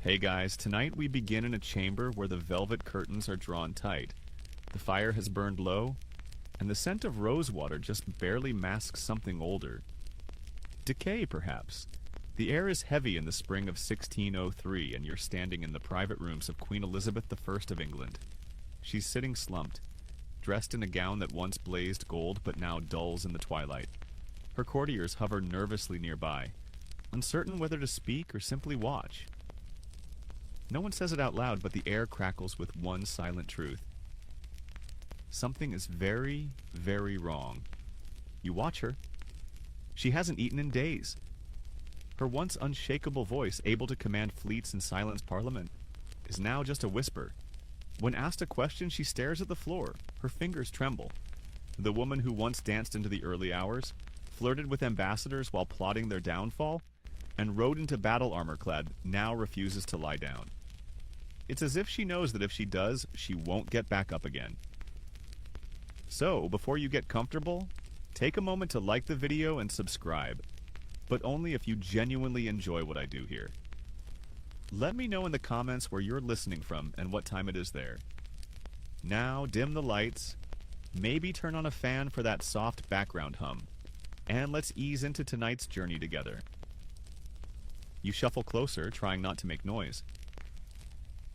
Hey guys, tonight we begin in a chamber where the velvet curtains are drawn tight. The fire has burned low, and the scent of rosewater just barely masks something older. Decay, perhaps. The air is heavy in the spring of 1603, and you're standing in the private rooms of Queen Elizabeth I of England. She's sitting slumped, dressed in a gown that once blazed gold but now dulls in the twilight. Her courtiers hover nervously nearby, uncertain whether to speak or simply watch. No one says it out loud, but the air crackles with one silent truth. Something is very, very wrong. You watch her. She hasn't eaten in days. Her once unshakable voice, able to command fleets and silence Parliament, is now just a whisper. When asked a question, she stares at the floor. Her fingers tremble. The woman who once danced into the early hours, flirted with ambassadors while plotting their downfall, and rode into battle armor clad, now refuses to lie down. It's as if she knows that if she does, she won't get back up again. So, before you get comfortable, take a moment to like the video and subscribe, but only if you genuinely enjoy what I do here. Let me know in the comments where you're listening from and what time it is there. Now, dim the lights, maybe turn on a fan for that soft background hum, and let's ease into tonight's journey together. You shuffle closer, trying not to make noise.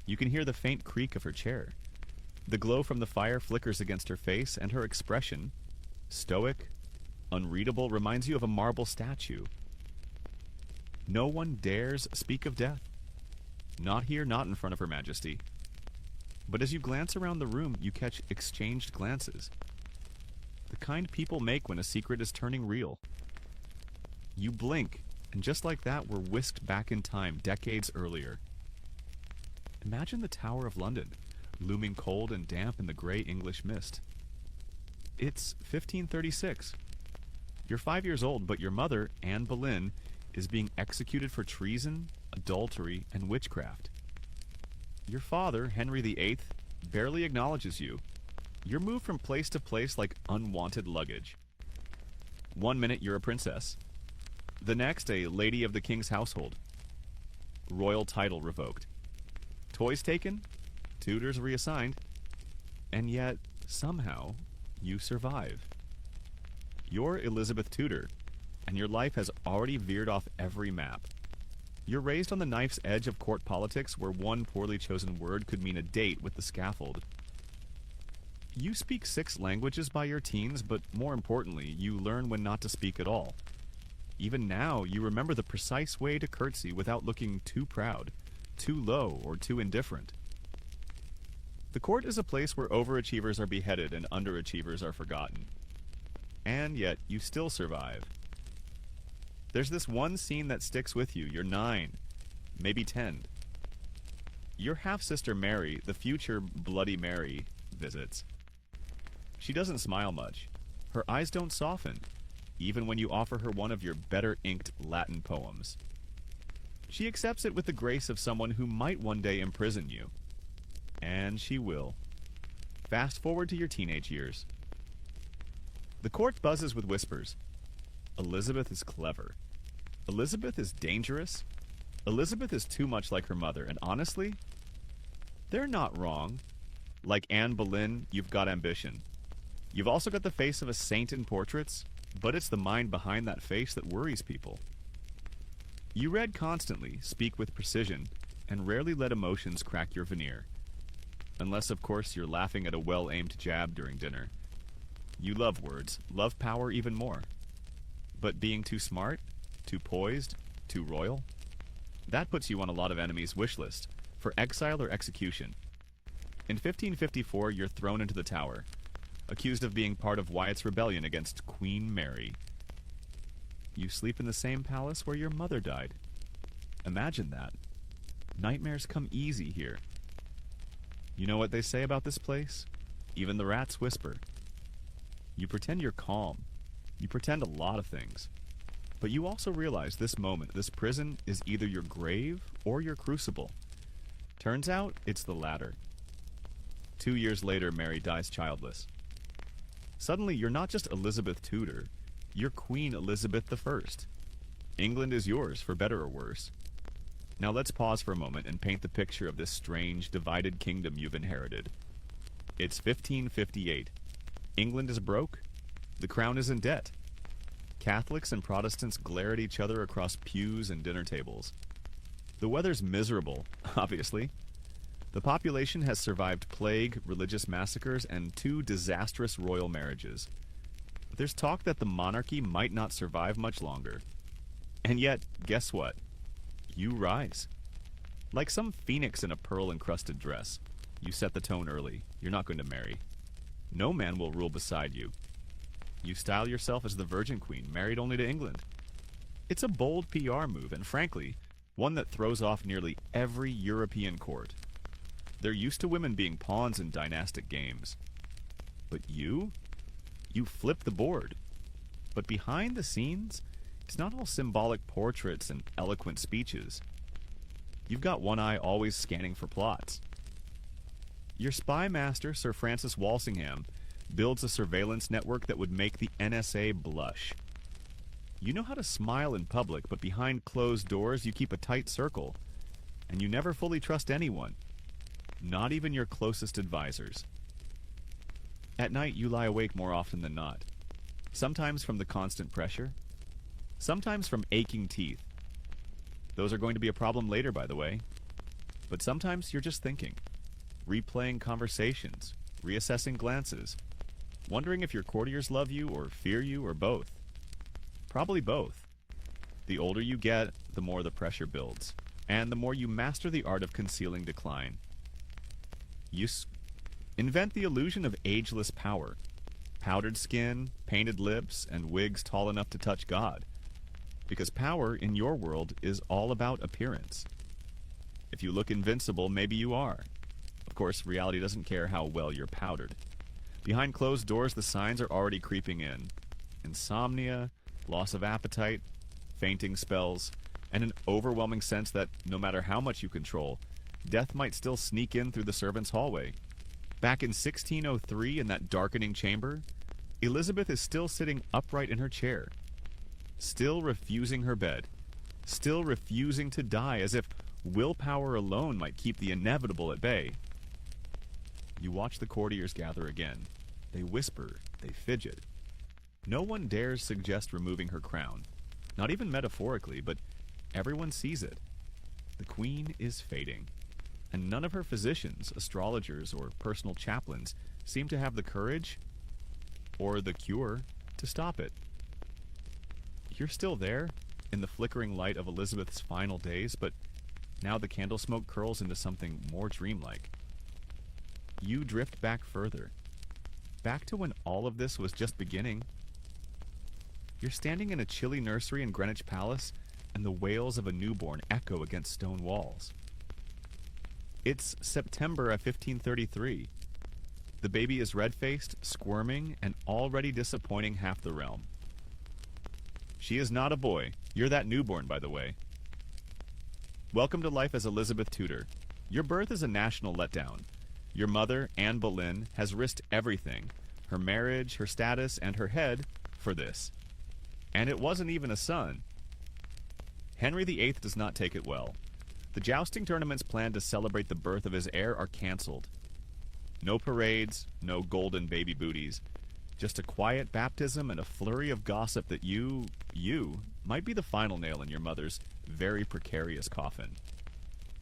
You can hear the faint creak of her chair. The glow from the fire flickers against her face, and her expression, stoic, unreadable, reminds you of a marble statue. No one dares speak of death. Not here, not in front of Her Majesty. But as you glance around the room, you catch exchanged glances. The kind people make when a secret is turning real. You blink, and just like that, we're whisked back in time decades earlier. Imagine the Tower of London, looming cold and damp in the grey English mist. It's 1536. You're 5 years old, but your mother, Anne Boleyn, is being executed for treason, adultery, and witchcraft. Your father, Henry VIII, barely acknowledges you. You're moved from place to place like unwanted luggage. 1 minute you're a princess. The next, a lady of the king's household. Royal title revoked. Toys taken, tutors reassigned, and yet, somehow, you survive. You're Elizabeth Tudor, and your life has already veered off every map. You're raised on the knife's edge of court politics where one poorly chosen word could mean a date with the scaffold. You speak 6 languages by your teens, but more importantly, you learn when not to speak at all. Even now, you remember the precise way to curtsy without looking too proud, too low, or too indifferent. The court is a place where overachievers are beheaded and underachievers are forgotten. And yet, you still survive. There's this one scene that sticks with you. You're 9, maybe 10. Your half-sister Mary, the future Bloody Mary, visits. She doesn't smile much. Her eyes don't soften, even when you offer her one of your better-inked Latin poems. She accepts it with the grace of someone who might one day imprison you. And she will. Fast forward to your teenage years. The court buzzes with whispers. Elizabeth is clever. Elizabeth is dangerous. Elizabeth is too much like her mother, and honestly, they're not wrong. Like Anne Boleyn, you've got ambition. You've also got the face of a saint in portraits, but it's the mind behind that face that worries people. You read constantly, speak with precision, and rarely let emotions crack your veneer. Unless, of course, you're laughing at a well-aimed jab during dinner. You love words, love power even more. But being too smart, too poised, too royal? That puts you on a lot of enemies' wish list, for exile or execution. In 1554, you're thrown into the Tower, accused of being part of Wyatt's rebellion against Queen Mary. You sleep in the same palace where your mother died. Imagine that. Nightmares come easy here. You know what they say about this place? Even the rats whisper. You pretend you're calm. You pretend a lot of things. But you also realize this moment, this prison, is either your grave or your crucible. Turns out, it's the latter. 2 years later, Mary dies childless. Suddenly, you're not just Elizabeth Tudor, you're Queen Elizabeth I. England is yours, for better or worse. Now let's pause for a moment and paint the picture of this strange, divided kingdom you've inherited. It's 1558. England is broke. The crown is in debt. Catholics and Protestants glare at each other across pews and dinner tables. The weather's miserable, obviously. The population has survived plague, religious massacres, and 2 disastrous royal marriages. But there's talk that the monarchy might not survive much longer. And yet, guess what? You rise. Like some phoenix in a pearl-encrusted dress. You set the tone early. You're not going to marry. No man will rule beside you. You style yourself as the Virgin Queen, married only to England. It's a bold PR move, and frankly, one that throws off nearly every European court. They're used to women being pawns in dynastic games. But you flip the board. But behind the scenes, it's not all symbolic portraits and eloquent speeches. You've got one eye always scanning for plots. Your spy master, Sir Francis Walsingham, builds a surveillance network that would make the NSA blush. You know how to smile in public, but behind closed doors you keep a tight circle. And you never fully trust anyone. Not even your closest advisors. At night you lie awake more often than not. Sometimes from the constant pressure. Sometimes from aching teeth. Those are going to be a problem later, by the way. But sometimes you're just thinking. Replaying conversations. Reassessing glances. Wondering if your courtiers love you or fear you or both. Probably both. The older you get, the more the pressure builds. And the more you master the art of concealing decline. You invent the illusion of ageless power. Powdered skin, painted lips, and wigs tall enough to touch God. Because power, in your world, is all about appearance. If you look invincible, maybe you are. Of course, reality doesn't care how well you're powdered. Behind closed doors, the signs are already creeping in. Insomnia, loss of appetite, fainting spells, and an overwhelming sense that, no matter how much you control, death might still sneak in through the servants' hallway. Back in 1603, in that darkening chamber, Elizabeth is still sitting upright in her chair, still refusing her bed, still refusing to die, as if willpower alone might keep the inevitable at bay. You watch the courtiers gather again. They whisper, they fidget. No one dares suggest removing her crown, not even metaphorically, but everyone sees it. The queen is fading, and none of her physicians, astrologers, or personal chaplains seem to have the courage or the cure to stop it. You're still there, in the flickering light of Elizabeth's final days, but now the candle smoke curls into something more dreamlike. You drift back further, back to when all of this was just beginning. You're standing in a chilly nursery in Greenwich Palace, and the wails of a newborn echo against stone walls. It's September of 1533. The baby is red-faced, squirming, and already disappointing half the realm. She is not a boy. You're that newborn, by the way. Welcome to life as Elizabeth Tudor. Your birth is a national letdown. Your mother, Anne Boleyn, has risked everything, her marriage, her status, and her head, for this. And it wasn't even a son. Henry VIII does not take it well. The jousting tournaments planned to celebrate the birth of his heir are cancelled. No parades, no golden baby booties. Just a quiet baptism and a flurry of gossip that you might be the final nail in your mother's very precarious coffin.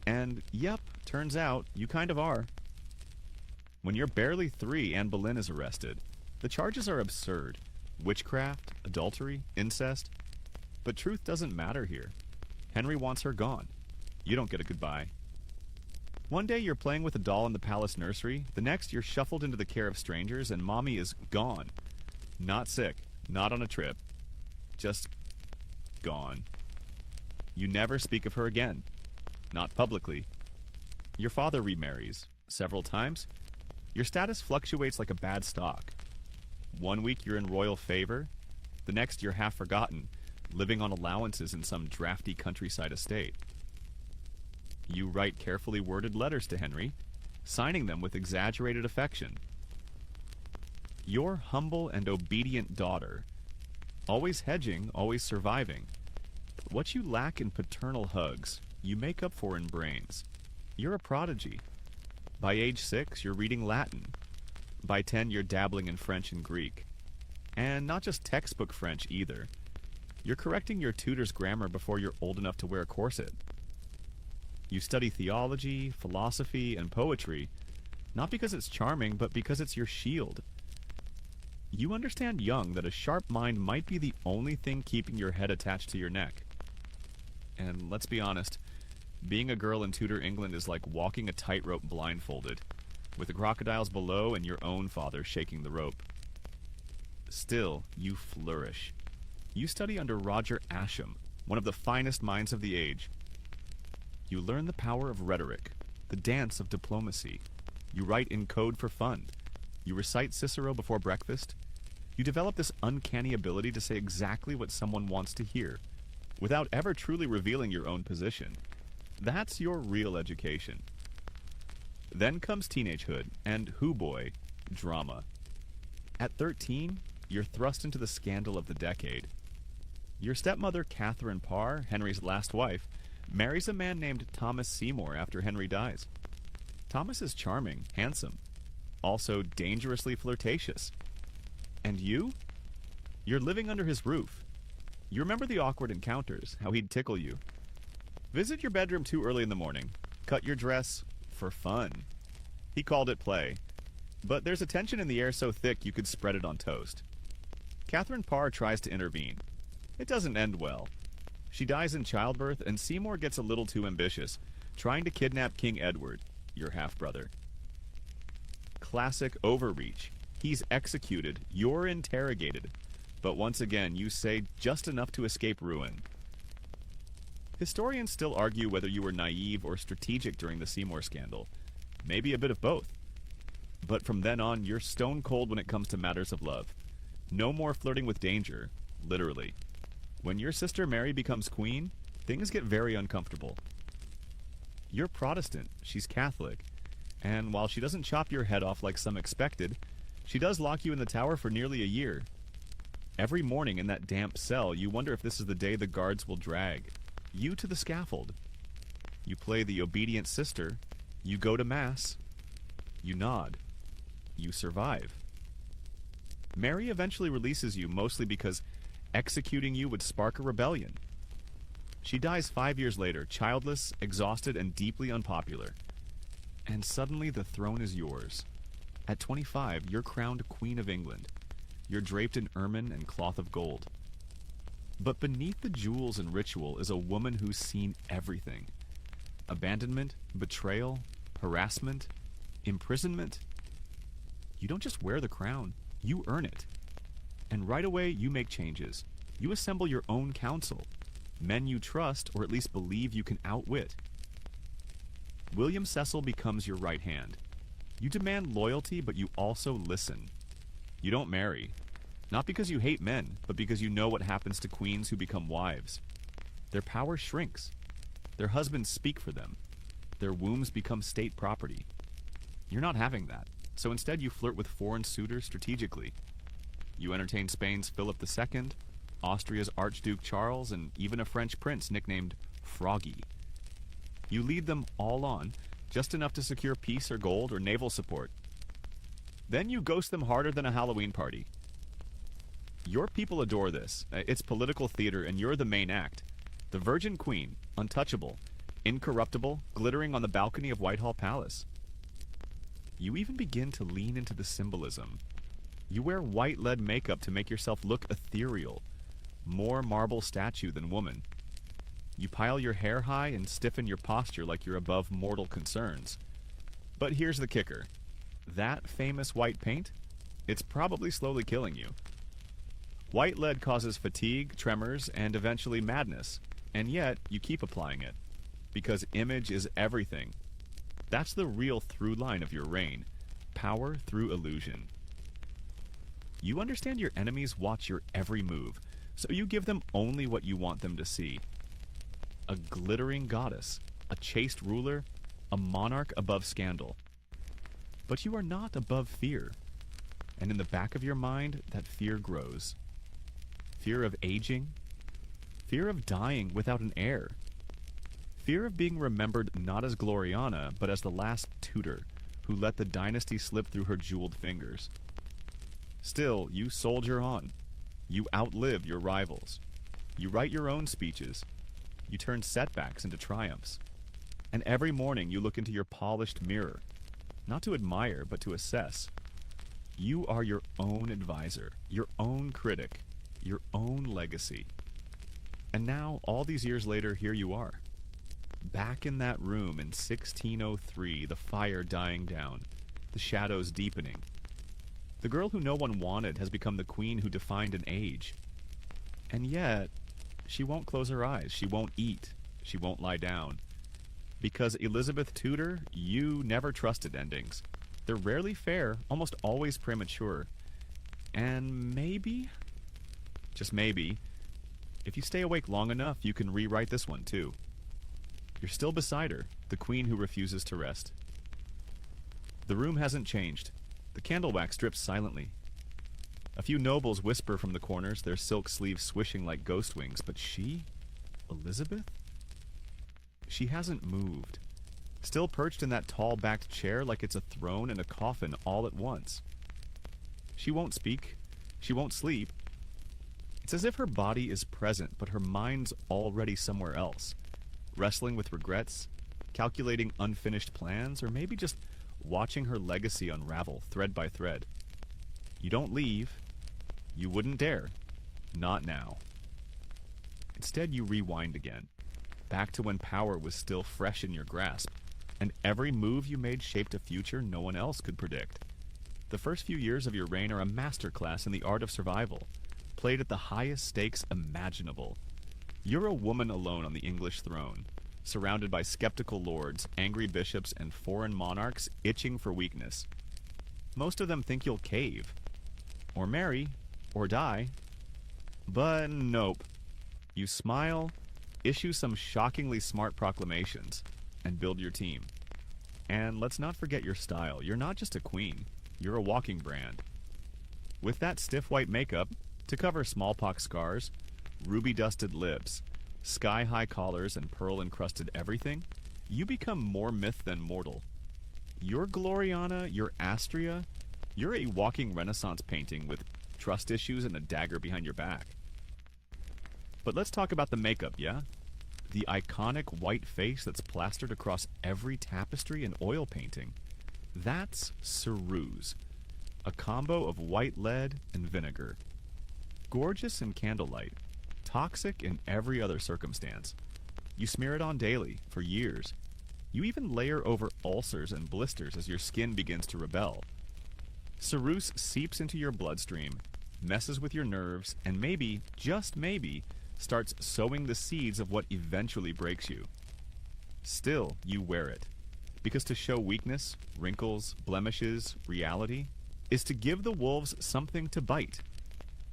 And, yep, turns out, you kind of are. When you're barely 3, Anne Boleyn is arrested. The charges are absurd. Witchcraft, adultery, incest. But truth doesn't matter here. Henry wants her gone. You don't get a goodbye. One day you're playing with a doll in the palace nursery. The next you're shuffled into the care of strangers and mommy is gone. Not sick. Not on a trip. Just gone. You never speak of her again. Not publicly. Your father remarries. Several times. Your status fluctuates like a bad stock. One week you're in royal favor. The next you're half forgotten, living on allowances in some drafty countryside estate. You write carefully worded letters to Henry, signing them with exaggerated affection. Your humble and obedient daughter, always hedging, always surviving. But what you lack in paternal hugs, you make up for in brains. You're a prodigy. By age 6, you're reading Latin. By 10, you're dabbling in French and Greek. And not just textbook French either. You're correcting your tutor's grammar before you're old enough to wear a corset. You study theology, philosophy, and poetry, not because it's charming, but because it's your shield. You understand young that a sharp mind might be the only thing keeping your head attached to your neck. And let's be honest, being a girl in Tudor England is like walking a tightrope blindfolded, with the crocodiles below and your own father shaking the rope. Still, you flourish. You study under Roger Ascham, one of the finest minds of the age. You learn the power of rhetoric, the dance of diplomacy. You write in code for fun. You recite Cicero before breakfast. You develop this uncanny ability to say exactly what someone wants to hear, without ever truly revealing your own position. That's your real education. Then comes teenagehood and hoo-boy drama. At 13, you're thrust into the scandal of the decade. Your stepmother, Catherine Parr, Henry's last wife, marries a man named Thomas Seymour after Henry dies. Thomas is charming, handsome, also dangerously flirtatious. And you? You're living under his roof. You remember the awkward encounters, how he'd tickle you. Visit your bedroom too early in the morning. Cut your dress for fun. He called it play. But there's a tension in the air so thick you could spread it on toast. Catherine Parr tries to intervene. It doesn't end well. She dies in childbirth, and Seymour gets a little too ambitious, trying to kidnap King Edward, your half-brother. Classic overreach. He's executed, you're interrogated, but once again you say just enough to escape ruin. Historians still argue whether you were naive or strategic during the Seymour scandal. Maybe a bit of both. But from then on, you're stone cold when it comes to matters of love. No more flirting with danger, literally. When your sister Mary becomes queen, things get very uncomfortable. You're Protestant, she's Catholic, and while she doesn't chop your head off like some expected, she does lock you in the tower for nearly a year. Every morning in that damp cell, you wonder if this is the day the guards will drag you to the scaffold. You play the obedient sister, you go to mass, you nod, you survive. Mary eventually releases you mostly because executing you would spark a rebellion. She dies 5 years later, childless, exhausted, and deeply unpopular. And suddenly the throne is yours. At 25, you're crowned Queen of England. You're draped in ermine and cloth of gold. But beneath the jewels and ritual is a woman who's seen everything. Abandonment, betrayal, harassment, imprisonment. You don't just wear the crown, you earn it. And right away, you make changes. You assemble your own council. Men you trust, or at least believe you can outwit. William Cecil becomes your right hand. You demand loyalty, but you also listen. You don't marry. Not because you hate men, but because you know what happens to queens who become wives. Their power shrinks. Their husbands speak for them. Their wombs become state property. You're not having that, so instead you flirt with foreign suitors strategically. You entertain Spain's Philip II, Austria's Archduke Charles, and even a French prince nicknamed Froggy. You lead them all on, just enough to secure peace or gold or naval support. Then you ghost them harder than a Halloween party. Your people adore this. It's political theater, and you're the main act. The Virgin Queen, untouchable, incorruptible, glittering on the balcony of Whitehall Palace. You even begin to lean into the symbolism. You wear white lead makeup to make yourself look ethereal, more marble statue than woman. You pile your hair high and stiffen your posture like you're above mortal concerns. But here's the kicker. That famous white paint? It's probably slowly killing you. White lead causes fatigue, tremors, and eventually madness, and yet you keep applying it. Because image is everything. That's the real through line of your reign. Power through illusion. You understand your enemies watch your every move, so you give them only what you want them to see. A glittering goddess, a chaste ruler, a monarch above scandal. But you are not above fear. And in the back of your mind, that fear grows. Fear of aging. Fear of dying without an heir. Fear of being remembered not as Gloriana, but as the last tutor who let the dynasty slip through her jeweled fingers. Still, you soldier on. You outlive your rivals. You write your own speeches. You turn setbacks into triumphs. And every morning you look into your polished mirror, not to admire, but to assess. You are your own advisor, your own critic, your own legacy. And now, all these years later, here you are. Back in that room in 1603, the fire dying down, the shadows deepening. The girl who no one wanted has become the queen who defined an age. And yet, she won't close her eyes, she won't eat, she won't lie down. Because Elizabeth Tudor, you never trusted endings. They're rarely fair, almost always premature. And maybe, just maybe, if you stay awake long enough, you can rewrite this one too. You're still beside her, the queen who refuses to rest. The room hasn't changed. The candle wax drips silently. A few nobles whisper from the corners, their silk sleeves swishing like ghost wings. But she? Elizabeth? She hasn't moved. Still perched in that tall-backed chair like it's a throne and a coffin all at once. She won't speak. She won't sleep. It's as if her body is present, but her mind's already somewhere else. Wrestling with regrets, calculating unfinished plans, or maybe just watching her legacy unravel thread by thread. You don't leave. You wouldn't dare. Not now. Instead, you rewind again, back to when power was still fresh in your grasp, and every move you made shaped a future no one else could predict. The first few years of your reign are a masterclass in the art of survival, played at the highest stakes imaginable. You're a woman alone on the English throne, surrounded by skeptical lords, angry bishops, and foreign monarchs itching for weakness. Most of them think you'll cave, or marry, or die. But nope. You smile, issue some shockingly smart proclamations, and build your team. And let's not forget your style. You're not just a queen, you're a walking brand. With that stiff white makeup to cover smallpox scars, ruby-dusted lips, sky-high collars, and pearl-encrusted everything, you become more myth than mortal. You're Gloriana, you're Astria, you're a walking Renaissance painting with trust issues and a dagger behind your back. But let's talk about the makeup, yeah? The iconic white face that's plastered across every tapestry and oil painting. That's ceruse, a combo of white lead and vinegar. Gorgeous in candlelight, toxic in every other circumstance. You smear it on daily, for years. You even layer over ulcers and blisters as your skin begins to rebel. Ceruse seeps into your bloodstream, messes with your nerves, and maybe, just maybe, starts sowing the seeds of what eventually breaks you. Still, you wear it. Because to show weakness, wrinkles, blemishes, reality, is to give the wolves something to bite.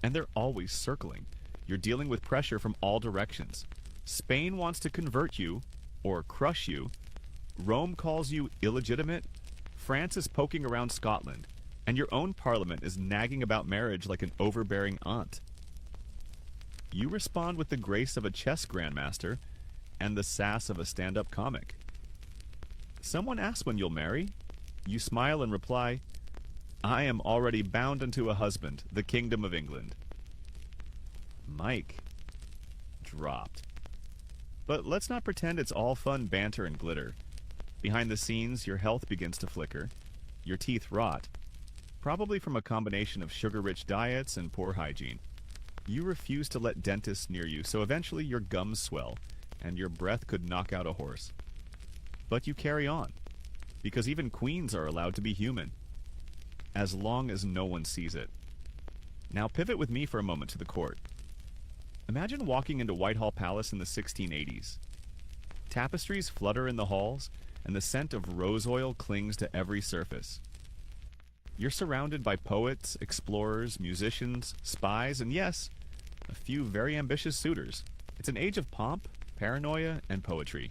And they're always circling. You're dealing with pressure from all directions. Spain wants to convert you, or crush you. Rome calls you illegitimate. France is poking around Scotland. And your own parliament is nagging about marriage like an overbearing aunt. You respond with the grace of a chess grandmaster and the sass of a stand-up comic. Someone asks when you'll marry. You smile and reply, "I am already bound unto a husband, the kingdom of England." Mic dropped. But let's not pretend it's all fun banter and glitter. Behind the scenes, your health begins to flicker. Your teeth rot, probably from a combination of sugar-rich diets and poor hygiene. You refuse to let dentists near you, so eventually your gums swell, and your breath could knock out a horse. But you carry on, because even queens are allowed to be human, as long as no one sees it. Now pivot with me for a moment to the court. Imagine walking into Whitehall Palace in the 1680s. Tapestries flutter in the halls, and the scent of rose oil clings to every surface. You're surrounded by poets, explorers, musicians, spies, and yes, a few very ambitious suitors. It's an age of pomp, paranoia, and poetry.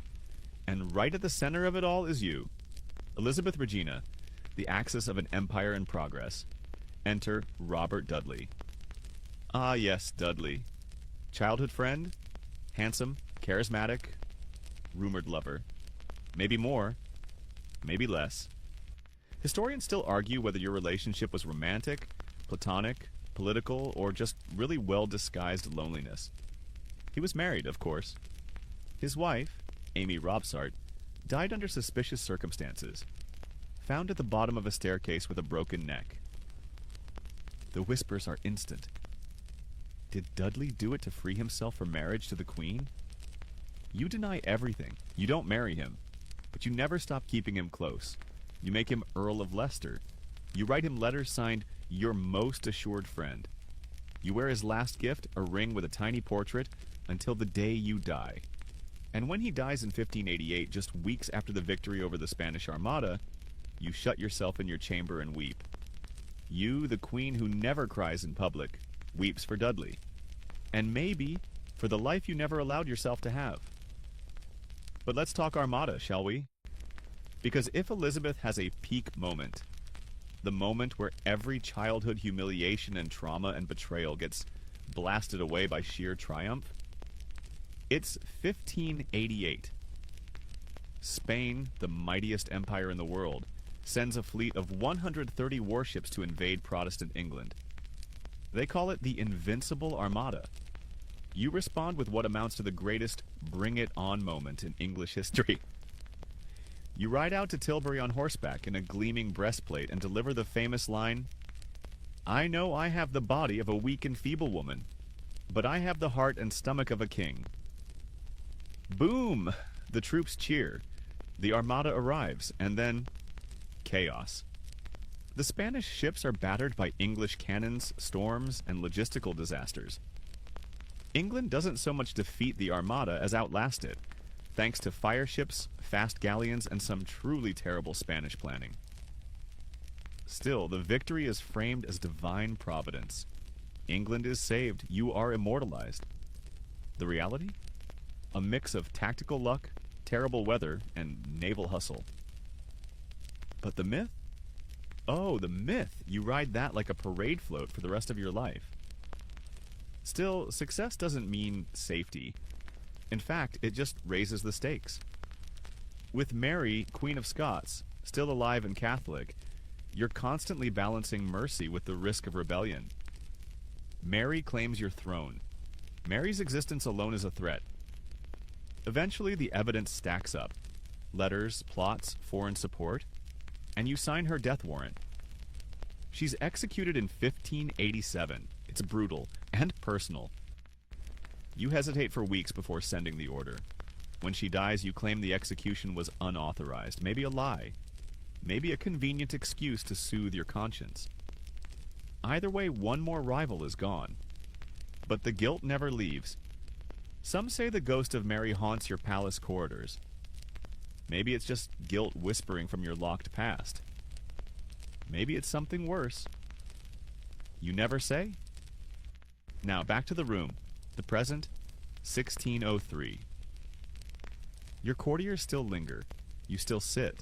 And right at the center of it all is you, Elizabeth Regina, the axis of an empire in progress. Enter Robert Dudley. Ah yes, Dudley. Childhood friend, handsome, charismatic, rumored lover. Maybe more, maybe less. Historians still argue whether your relationship was romantic, platonic, political, or just really well-disguised loneliness. He was married, of course. His wife, Amy Robsart, died under suspicious circumstances, found at the bottom of a staircase with a broken neck. The whispers are instant. Did Dudley do it to free himself from marriage to the Queen? You deny everything. You don't marry him, but you never stop keeping him close. You make him Earl of Leicester. You write him letters signed, "Your most assured friend." You wear his last gift, a ring with a tiny portrait, until the day you die. And when he dies in 1588, just weeks after the victory over the Spanish Armada, you shut yourself in your chamber and weep. You, the Queen who never cries in public, weeps for Dudley. And maybe for the life you never allowed yourself to have. But let's talk Armada, shall we? Because if Elizabeth has a peak moment, the moment where every childhood humiliation and trauma and betrayal gets blasted away by sheer triumph, it's 1588. Spain, the mightiest empire in the world, sends a fleet of 130 warships to invade Protestant England. They call it the Invincible Armada. You respond with what amounts to the greatest bring-it-on moment in English history. You ride out to Tilbury on horseback in a gleaming breastplate and deliver the famous line, "I know I have the body of a weak and feeble woman, but I have the heart and stomach of a king." Boom! The troops cheer. The Armada arrives, and then chaos. The Spanish ships are battered by English cannons, storms, and logistical disasters. England doesn't so much defeat the Armada as outlast it, thanks to fire ships, fast galleons, and some truly terrible Spanish planning. Still, the victory is framed as divine providence. England is saved. You are immortalized. The reality? A mix of tactical luck, terrible weather, and naval hustle. But the myth? Oh, the myth! You ride that like a parade float for the rest of your life. Still, success doesn't mean safety. In fact, it just raises the stakes. With Mary, Queen of Scots, still alive and Catholic, you're constantly balancing mercy with the risk of rebellion. Mary claims your throne. Mary's existence alone is a threat. Eventually, the evidence stacks up. Letters, plots, foreign support, and you sign her death warrant. She's executed in 1587. It's brutal and personal. You hesitate for weeks before sending the order. When she dies, you claim the execution was unauthorized, maybe a lie, maybe a convenient excuse to soothe your conscience. Either way, one more rival is gone. But the guilt never leaves. Some say the ghost of Mary haunts your palace corridors. Maybe it's just guilt whispering from your locked past. Maybe it's something worse. You never say? Now back to the room. The present, 1603. Your courtiers still linger. You still sit.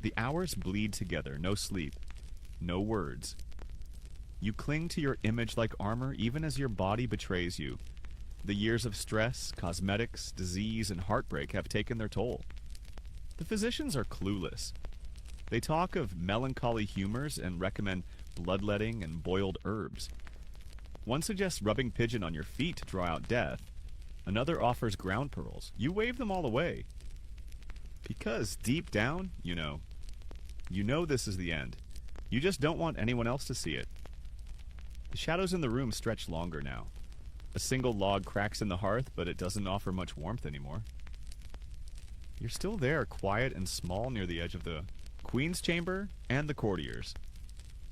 The hours bleed together, no sleep, no words. You cling to your image like armor even as your body betrays you. The years of stress, cosmetics, disease, and heartbreak have taken their toll. The physicians are clueless. They talk of melancholy humors and recommend bloodletting and boiled herbs. One suggests rubbing pigeon on your feet to draw out death. Another offers ground pearls. You wave them all away. Because deep down, you know this is the end. You just don't want anyone else to see it. The shadows in the room stretch longer now. A single log cracks in the hearth, but it doesn't offer much warmth anymore. You're still there, quiet and small near the edge of the Queen's chamber and the courtiers.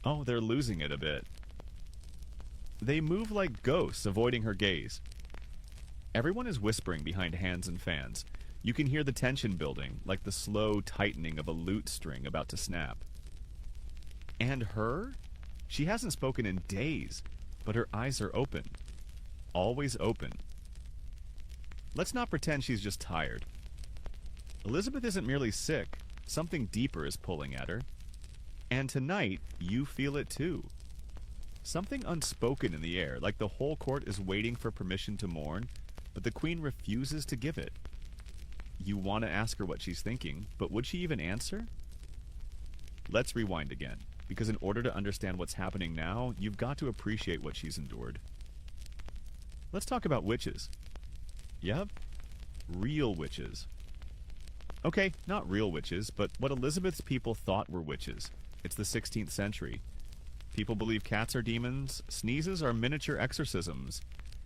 Oh, they're losing it a bit. They move like ghosts, avoiding her gaze. Everyone is whispering behind hands and fans. You can hear the tension building, like the slow tightening of a lute string about to snap. And her? She hasn't spoken in days, but her eyes are open. Always open. Let's not pretend she's just tired. Elizabeth isn't merely sick. Something deeper is pulling at her. And tonight, you feel it too. Something unspoken in the air, like the whole court is waiting for permission to mourn, but the Queen refuses to give it. You want to ask her what she's thinking, but would she even answer? Let's rewind again, because in order to understand what's happening now, you've got to appreciate what she's endured. Let's talk about witches. Yep, real witches. Okay, not real witches, but what Elizabeth's people thought were witches. It's the 16th century. People believe cats are demons, sneezes are miniature exorcisms,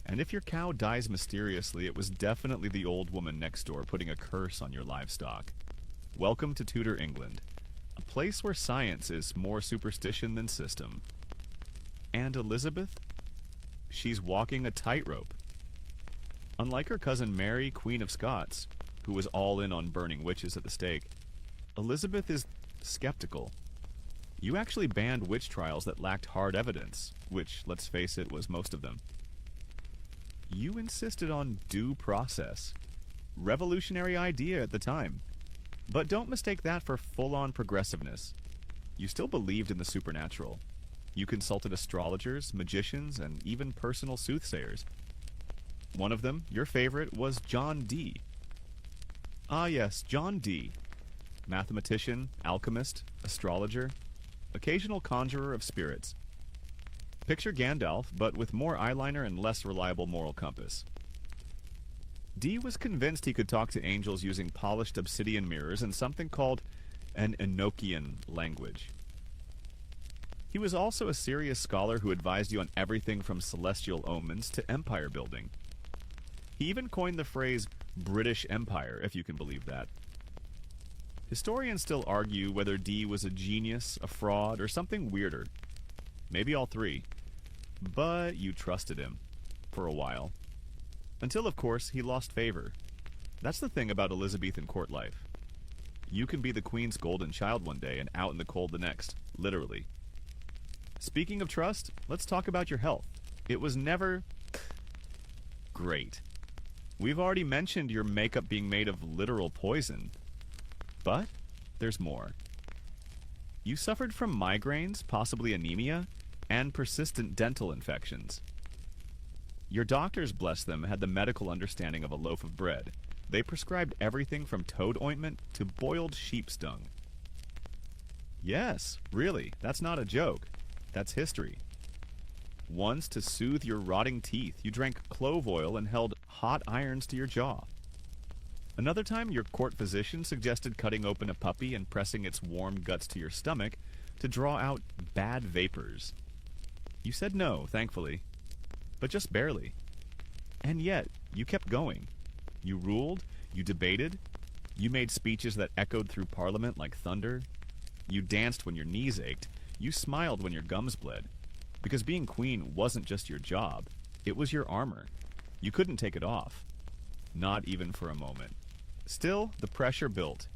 and if your cow dies mysteriously, it was definitely the old woman next door putting a curse on your livestock. Welcome to Tudor England, a place where science is more superstition than system. And Elizabeth? She's walking a tightrope. Unlike her cousin Mary, Queen of Scots, who was all in on burning witches at the stake, Elizabeth is skeptical. You actually banned witch trials that lacked hard evidence, which, let's face it, was most of them. You insisted on due process. Revolutionary idea at the time. But don't mistake that for full-on progressiveness. You still believed in the supernatural. You consulted astrologers, magicians, and even personal soothsayers. One of them, your favorite, was John Dee. Ah yes, John Dee. Mathematician, alchemist, astrologer, occasional conjurer of spirits. Picture Gandalf, but with more eyeliner and less reliable moral compass. Dee was convinced he could talk to angels using polished obsidian mirrors and something called an Enochian language. He was also a serious scholar who advised you on everything from celestial omens to empire building. He even coined the phrase British Empire, if you can believe that. Historians still argue whether Dee was a genius, a fraud, or something weirder. Maybe all three. But you trusted him. For a while. Until, of course, he lost favor. That's the thing about Elizabethan court life. You can be the queen's golden child one day and out in the cold the next. Literally. Speaking of trust, let's talk about your health. It was never great. We've already mentioned your makeup being made of literal poison. But there's more. You suffered from migraines, possibly anemia, and persistent dental infections. Your doctors, bless them, had the medical understanding of a loaf of bread. They prescribed everything from toad ointment to boiled sheep's dung. Yes, really, that's not a joke. That's history. Once, to soothe your rotting teeth, you drank clove oil and held hot irons to your jaw. Another time, your court physician suggested cutting open a puppy and pressing its warm guts to your stomach to draw out bad vapors. You said no, thankfully, but just barely. And yet, you kept going. You ruled, you debated, you made speeches that echoed through Parliament like thunder. You danced when your knees ached, you smiled when your gums bled. Because being queen wasn't just your job, it was your armor. You couldn't take it off. Not even for a moment. Still, the pressure built.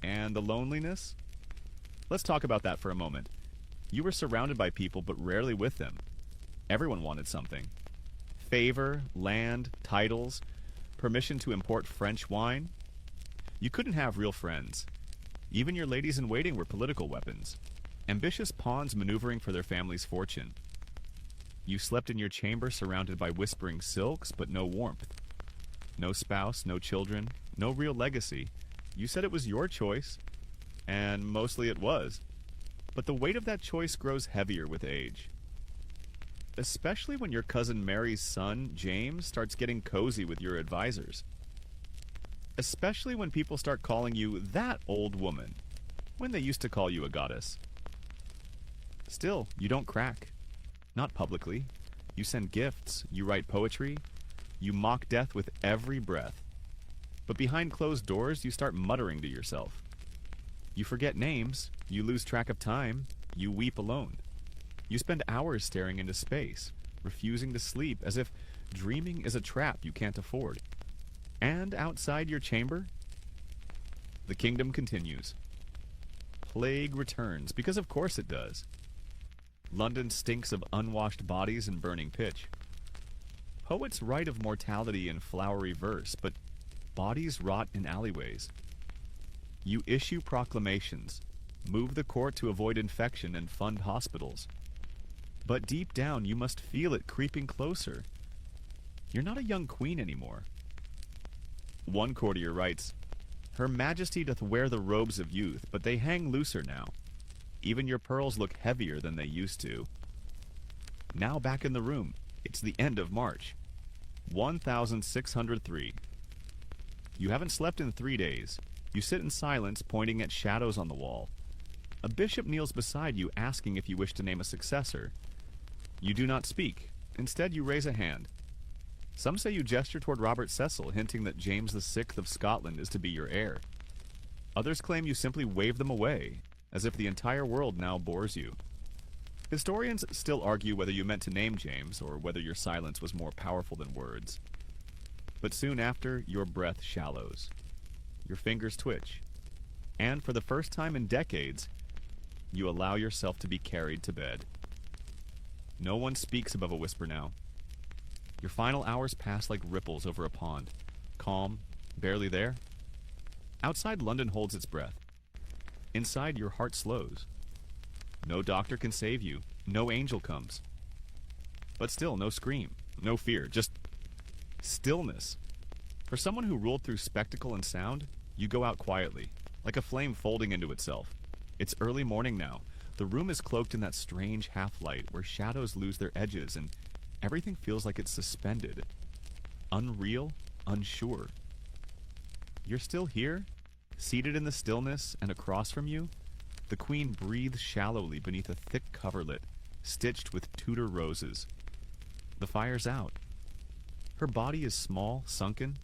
And the loneliness? Let's talk about that for a moment. You were surrounded by people, but rarely with them. Everyone wanted something. Favor, land, titles, permission to import French wine. You couldn't have real friends. Even your ladies-in-waiting were political weapons. Ambitious pawns maneuvering for their family's fortune. You slept in your chamber surrounded by whispering silks, but no warmth. No spouse, no children, no real legacy. You said it was your choice, and mostly it was. But the weight of that choice grows heavier with age. Especially when your cousin Mary's son, James, starts getting cozy with your advisors. Especially when people start calling you that old woman, when they used to call you a goddess. Still, you don't crack. Not publicly. You send gifts, you write poetry, you mock death with every breath. But behind closed doors, you start muttering to yourself. You forget names, you lose track of time, you weep alone. You spend hours staring into space, refusing to sleep, as if dreaming is a trap you can't afford. And outside your chamber, the kingdom continues. Plague returns, because of course it does. London stinks of unwashed bodies and burning pitch. Poets write of mortality in flowery verse, but bodies rot in alleyways. You issue proclamations, move the court to avoid infection and fund hospitals. But deep down, you must feel it creeping closer. You're not a young queen anymore. One courtier writes, "Her Majesty doth wear the robes of youth, but they hang looser now. Even your pearls look heavier than they used to." Now back in the room. It's the end of March. 1603. You haven't slept in 3 days. You sit in silence, pointing at shadows on the wall. A bishop kneels beside you, asking if you wish to name a successor. You do not speak. Instead, you raise a hand. Some say you gesture toward Robert Cecil, hinting that James VI of Scotland is to be your heir. Others claim you simply wave them away, as if the entire world now bores you. Historians still argue whether you meant to name James, or whether your silence was more powerful than words. But soon after, your breath shallows. Your fingers twitch. And for the first time in decades, you allow yourself to be carried to bed. No one speaks above a whisper now. Your final hours pass like ripples over a pond. Calm, barely there. Outside, London holds its breath. Inside, your heart slows. No doctor can save you. No angel comes. But still, no scream, no fear, just stillness. For someone who ruled through spectacle and sound, you go out quietly, like a flame folding into itself. It's early morning now. The room is cloaked in that strange half-light where shadows lose their edges and everything feels like it's suspended. Unreal, unsure. You're still here, seated in the stillness, and across from you, the queen breathes shallowly beneath a thick coverlet, stitched with Tudor roses. The fire's out. Her body is small, sunken.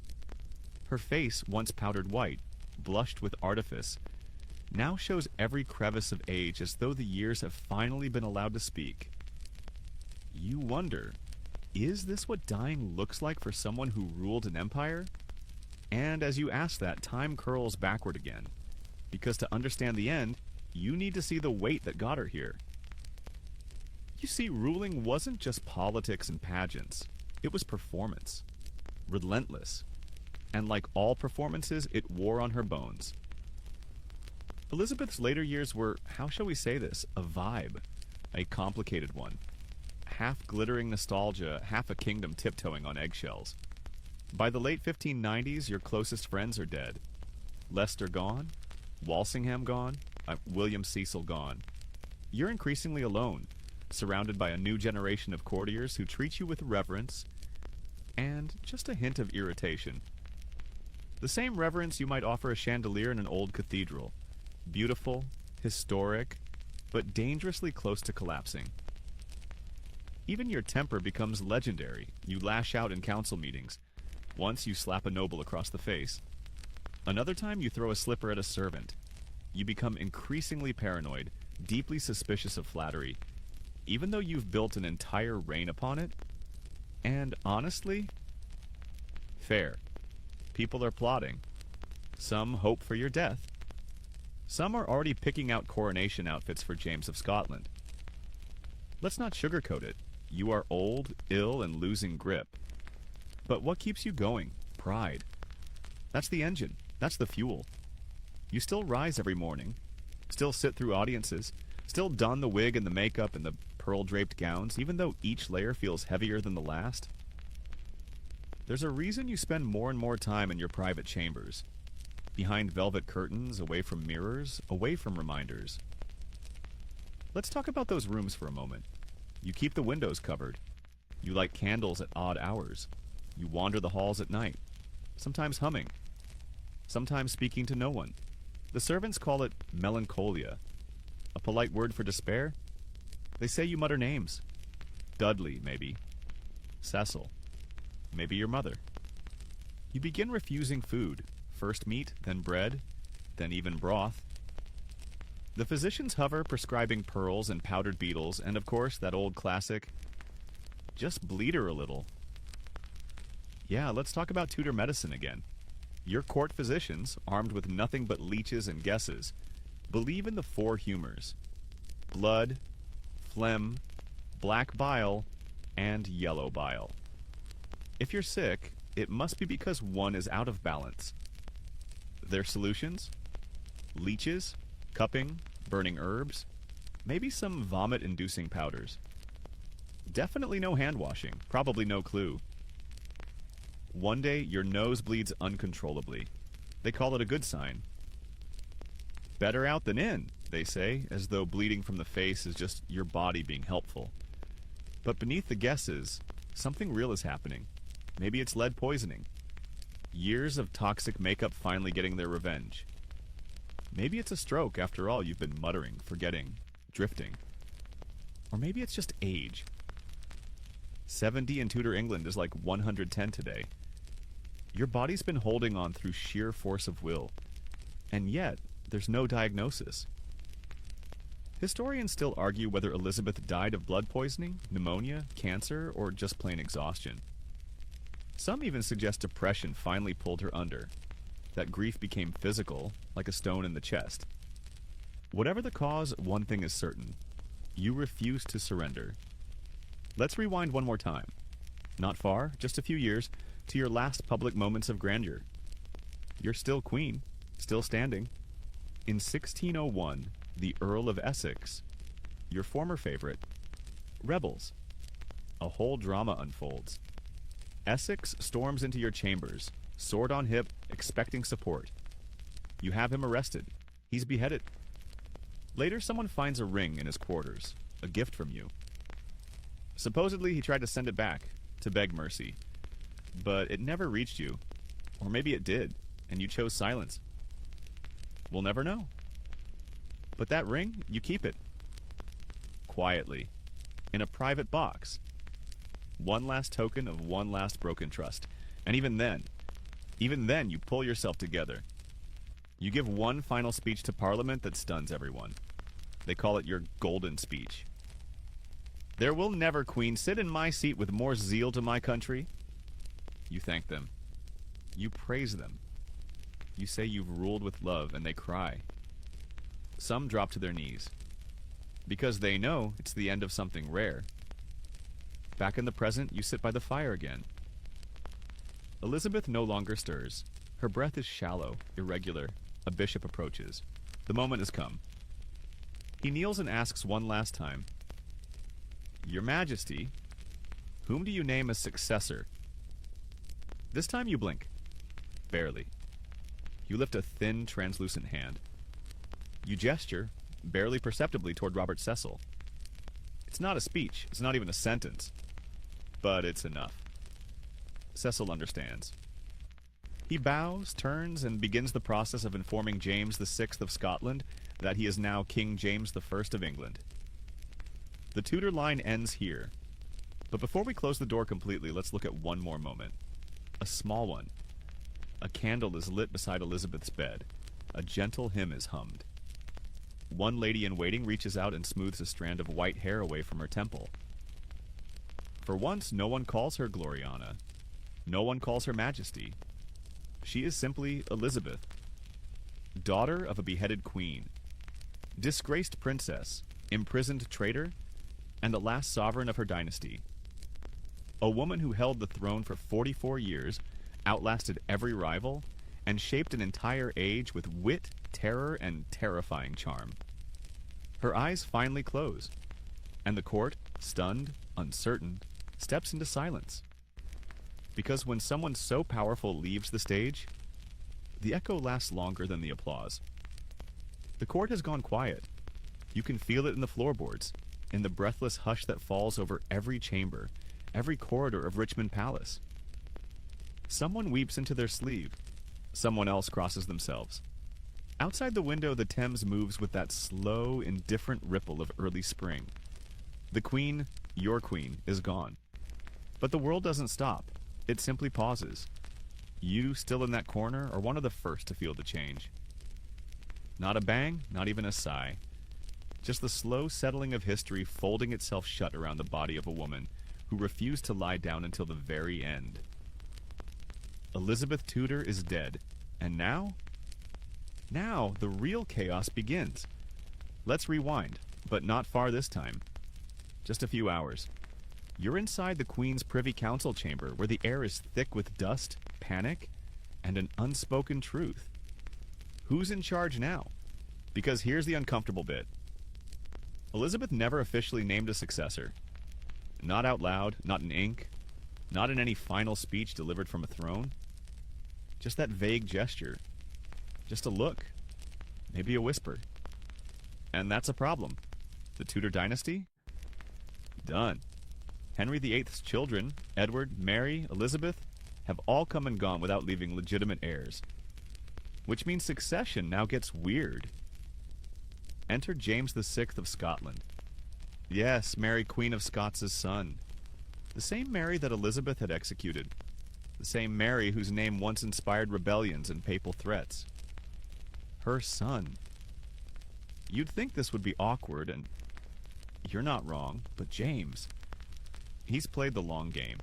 Her face, once powdered white, blushed with artifice, now shows every crevice of age as though the years have finally been allowed to speak. You wonder, is this what dying looks like for someone who ruled an empire? And as you ask that, time curls backward again. Because to understand the end, you need to see the weight that got her here. You see, ruling wasn't just politics and pageants. It was performance. Relentless. And like all performances, it wore on her bones. Elizabeth's later years were, how shall we say this, a vibe. A complicated one. Half glittering nostalgia, half a kingdom tiptoeing on eggshells. By the late 1590s, your closest friends are dead. Leicester gone, Walsingham gone, William Cecil gone. You're increasingly alone, surrounded by a new generation of courtiers who treat you with reverence and just a hint of irritation. The same reverence you might offer a chandelier in an old cathedral. Beautiful, historic, but dangerously close to collapsing. Even your temper becomes legendary. You lash out in council meetings. Once you slap a noble across the face. Another time you throw a slipper at a servant. You become increasingly paranoid, deeply suspicious of flattery, even though you've built an entire reign upon it. And honestly, fair. People are plotting. Some hope for your death. Some are already picking out coronation outfits for James of Scotland. Let's not sugarcoat it. You are old, ill, and losing grip. But what keeps you going? Pride. That's the engine. That's the fuel. You still rise every morning, still sit through audiences, still don the wig and the makeup and the pearl-draped gowns, even though each layer feels heavier than the last. There's a reason you spend more and more time in your private chambers, behind velvet curtains, away from mirrors, away from reminders. Let's talk about those rooms for a moment. You keep the windows covered. You light candles at odd hours. You wander the halls at night, sometimes humming, sometimes speaking to no one. The servants call it melancholia. A polite word for despair? They say you mutter names. Dudley, maybe. Cecil. Maybe your mother. You begin refusing food. First meat, then bread, then even broth. The physicians hover, prescribing pearls and powdered beetles, and of course, that old classic, just bleed her a little. Yeah, let's talk about Tudor medicine again. Your court physicians, armed with nothing but leeches and guesses, believe in the four humors: blood, phlegm, black bile, and yellow bile. If you're sick, it must be because one is out of balance. Their solutions? Leeches, cupping, burning herbs, maybe some vomit-inducing powders. Definitely no hand washing, probably no clue. One day, your nose bleeds uncontrollably. They call it a good sign. Better out than in, they say, as though bleeding from the face is just your body being helpful. But beneath the guesses, something real is happening. Maybe it's lead poisoning. Years of toxic makeup finally getting their revenge. Maybe it's a stroke after all you've been muttering, forgetting, drifting. Or maybe it's just age. 70 in Tudor England is like 110 today. Your body's been holding on through sheer force of will. And yet, there's no diagnosis. Historians still argue whether Elizabeth died of blood poisoning, pneumonia, cancer, or just plain exhaustion. Some even suggest depression finally pulled her under, that grief became physical, like a stone in the chest. Whatever the cause, one thing is certain. You refuse to surrender. Let's rewind one more time. Not far, just a few years, to your last public moments of grandeur. You're still queen, still standing. In 1601, the Earl of Essex, your former favorite, rebels. A whole drama unfolds. Essex storms into your chambers, sword on hip, expecting support. You have him arrested. He's beheaded. Later, someone finds a ring in his quarters, a gift from you. Supposedly, he tried to send it back, to beg mercy. But it never reached you. Or maybe it did, and you chose silence. We'll never know. But that ring, you keep it. Quietly. In a private box. One last token of one last broken trust. And even then you pull yourself together. You give one final speech to Parliament that stuns everyone. They call it your golden speech. There will never, Queen, sit in my seat with more zeal to my country. You thank them. You praise them. You say you've ruled with love, and they cry. Some drop to their knees. Because they know it's the end of something rare. Back in the present, you sit by the fire again. Elizabeth no longer stirs. Her breath is shallow, irregular. A bishop approaches. The moment has come. He kneels and asks one last time, Your Majesty, whom do you name as successor? This time you blink. Barely. You lift a thin, translucent hand. You gesture, barely perceptibly, toward Robert Cecil. It's not a speech. It's not even a sentence. But it's enough. Cecil understands. He bows, turns, and begins the process of informing James VI of Scotland that he is now King James I of England. The Tudor line ends here. But before we close the door completely, let's look at one more moment. A small one. A candle is lit beside Elizabeth's bed. A gentle hymn is hummed. One lady-in-waiting reaches out and smooths a strand of white hair away from her temple. For once, no one calls her Gloriana. No one calls her Majesty. She is simply Elizabeth, daughter of a beheaded queen, disgraced princess, imprisoned traitor, and the last sovereign of her dynasty. A woman who held the throne for 44 years, outlasted every rival, and shaped an entire age with wit, terror, and terrifying charm. Her eyes finally close, and the court, stunned, uncertain, steps into silence. Because when someone so powerful leaves the stage, the echo lasts longer than the applause. The court has gone quiet. You can feel it in the floorboards, in the breathless hush that falls over every chamber, every corridor of Richmond Palace. Someone weeps into their sleeve. Someone else crosses themselves. Outside the window, the Thames moves with that slow, indifferent ripple of early spring. The queen, your queen, is gone. But the world doesn't stop. It simply pauses. You, still in that corner, are one of the first to feel the change. Not a bang, not even a sigh. Just the slow settling of history folding itself shut around the body of a woman who refused to lie down until the very end. Elizabeth Tudor is dead. And now? Now, the real chaos begins. Let's rewind, but not far this time. Just a few hours. You're inside the Queen's Privy Council chamber, where the air is thick with dust, panic, and an unspoken truth. Who's in charge now? Because here's the uncomfortable bit. Elizabeth never officially named a successor. Not out loud, not in ink, Not in any final speech delivered from a throne. Just that vague gesture. Just a look. Maybe a whisper. And that's a problem. The Tudor dynasty? Done. Henry VIII's children, Edward, Mary, Elizabeth, have all come and gone without leaving legitimate heirs. Which means succession now gets weird. Enter James VI of Scotland. Yes, Mary, Queen of Scots' son. The same Mary that Elizabeth had executed. The same Mary whose name once inspired rebellions and papal threats. Her son. You'd think this would be awkward, and you're not wrong, but James, he's played the long game.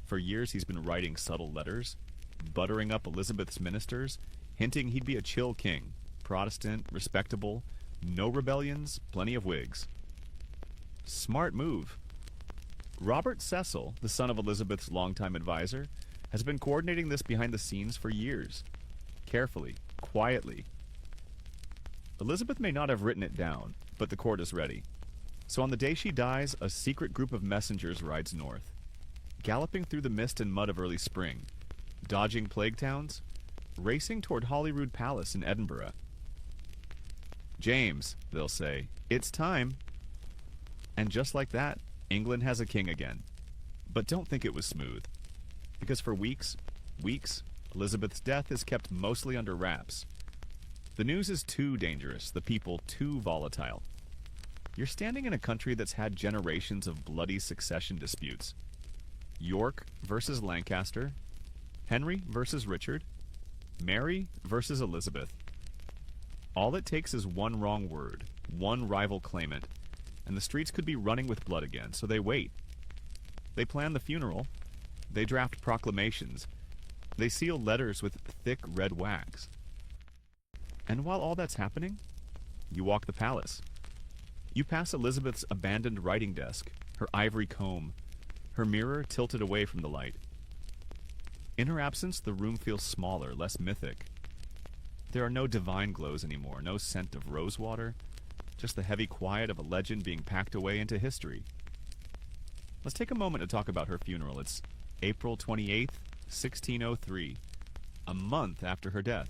For years he's been writing subtle letters, buttering up Elizabeth's ministers, hinting he'd be a chill king, Protestant, respectable, no rebellions, plenty of wigs. Smart move. Robert Cecil, the son of Elizabeth's longtime advisor, has been coordinating this behind the scenes for years. Carefully, quietly. Elizabeth may not have written it down, but the court is ready. So on the day she dies, a secret group of messengers rides north, galloping through the mist and mud of early spring, dodging plague towns, racing toward Holyrood Palace in Edinburgh. James, they'll say, it's time. And just like that, England has a king again. But don't think it was smooth. Because for weeks, Elizabeth's death is kept mostly under wraps. The news is too dangerous, the people too volatile. You're standing in a country that's had generations of bloody succession disputes. York versus Lancaster, Henry versus Richard, Mary versus Elizabeth. All it takes is one wrong word, one rival claimant, and the streets could be running with blood again, so they wait. They plan the funeral. They draft proclamations. They seal letters with thick red wax. And while all that's happening, you walk the palace. You pass Elizabeth's abandoned writing desk, her ivory comb, her mirror tilted away from the light. In her absence, the room feels smaller, less mythic. There are no divine glows anymore, no scent of rosewater, just the heavy quiet of a legend being packed away into history. Let's take a moment to talk about her funeral. It's April 28th, 1603, a month after her death.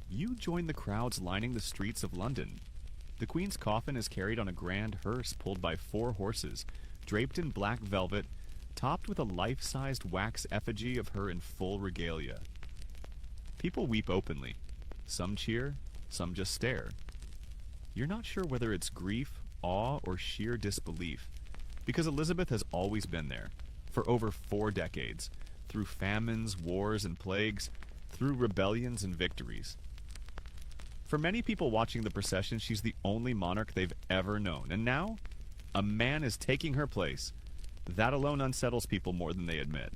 You join the crowds lining the streets of London. The Queen's coffin is carried on a grand hearse pulled by 4 horses, draped in black velvet, topped with a life-sized wax effigy of her in full regalia. People weep openly. Some cheer, some just stare. You're not sure whether it's grief, awe, or sheer disbelief, because Elizabeth has always been there, for over 4 decades, through famines, wars, and plagues, through rebellions and victories. For many people watching the procession, she's the only monarch they've ever known, and now, a man is taking her place. That alone unsettles people more than they admit.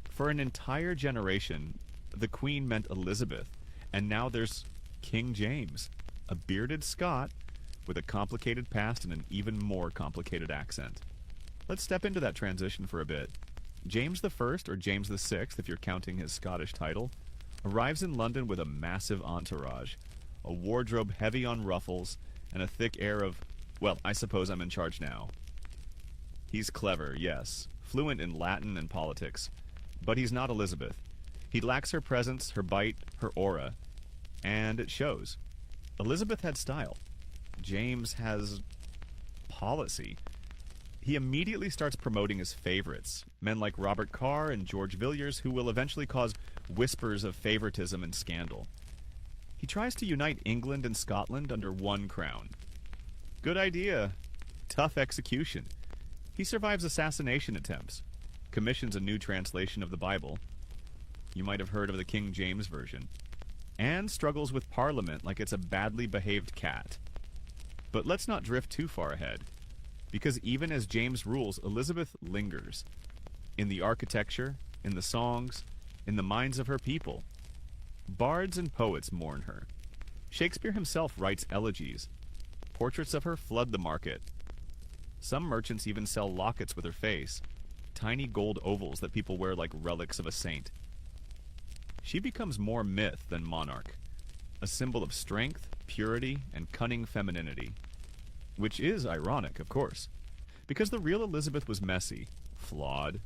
For an entire generation, the Queen meant Elizabeth, and now there's King James, a bearded Scot with a complicated past and an even more complicated accent. Let's step into that transition for a bit. James I, or James VI, if you're counting his Scottish title, arrives in London with a massive entourage, a wardrobe heavy on ruffles, and a thick air of, well, I suppose I'm in charge now. He's clever, yes, fluent in Latin and politics, but he's not Elizabeth. He lacks her presence, her bite, her aura, and it shows. Elizabeth had style. James has policy. He immediately starts promoting his favorites, men like Robert Carr and George Villiers, who will eventually cause whispers of favoritism and scandal. He tries to unite England and Scotland under one crown. Good idea. Tough execution. He survives assassination attempts, commissions a new translation of the Bible. You might have heard of the King James Version. And struggles with Parliament like it's a badly behaved cat. But let's not drift too far ahead, because even as James rules, Elizabeth lingers. In the architecture, in the songs, in the minds of her people. Bards and poets mourn her. Shakespeare himself writes elegies. Portraits of her flood the market. Some merchants even sell lockets with her face, tiny gold ovals that people wear like relics of a saint. She becomes more myth than monarch, a symbol of strength, purity, and cunning femininity. Which is ironic, of course, because the real Elizabeth was messy, flawed,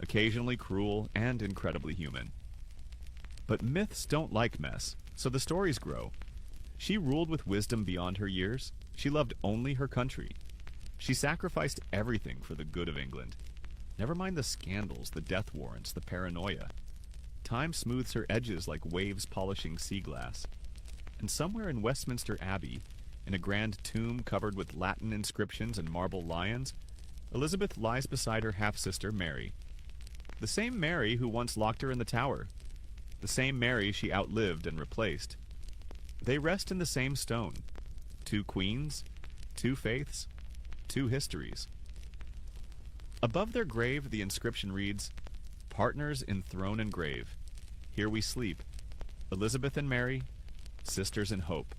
occasionally cruel and incredibly human. But myths don't like mess, so the stories grow. She ruled with wisdom beyond her years. She loved only her country. She sacrificed everything for the good of England. Never mind the scandals, the death warrants, the paranoia. Time smooths her edges like waves polishing sea glass. And somewhere in Westminster Abbey, in a grand tomb covered with Latin inscriptions and marble lions, Elizabeth lies beside her half-sister Mary. The same Mary who once locked her in the Tower. The same Mary she outlived and replaced. They rest in the same stone. Two queens, two faiths, two histories. Above their grave, the inscription reads, "Partners in throne and grave. Here we sleep. Elizabeth and Mary, sisters in hope."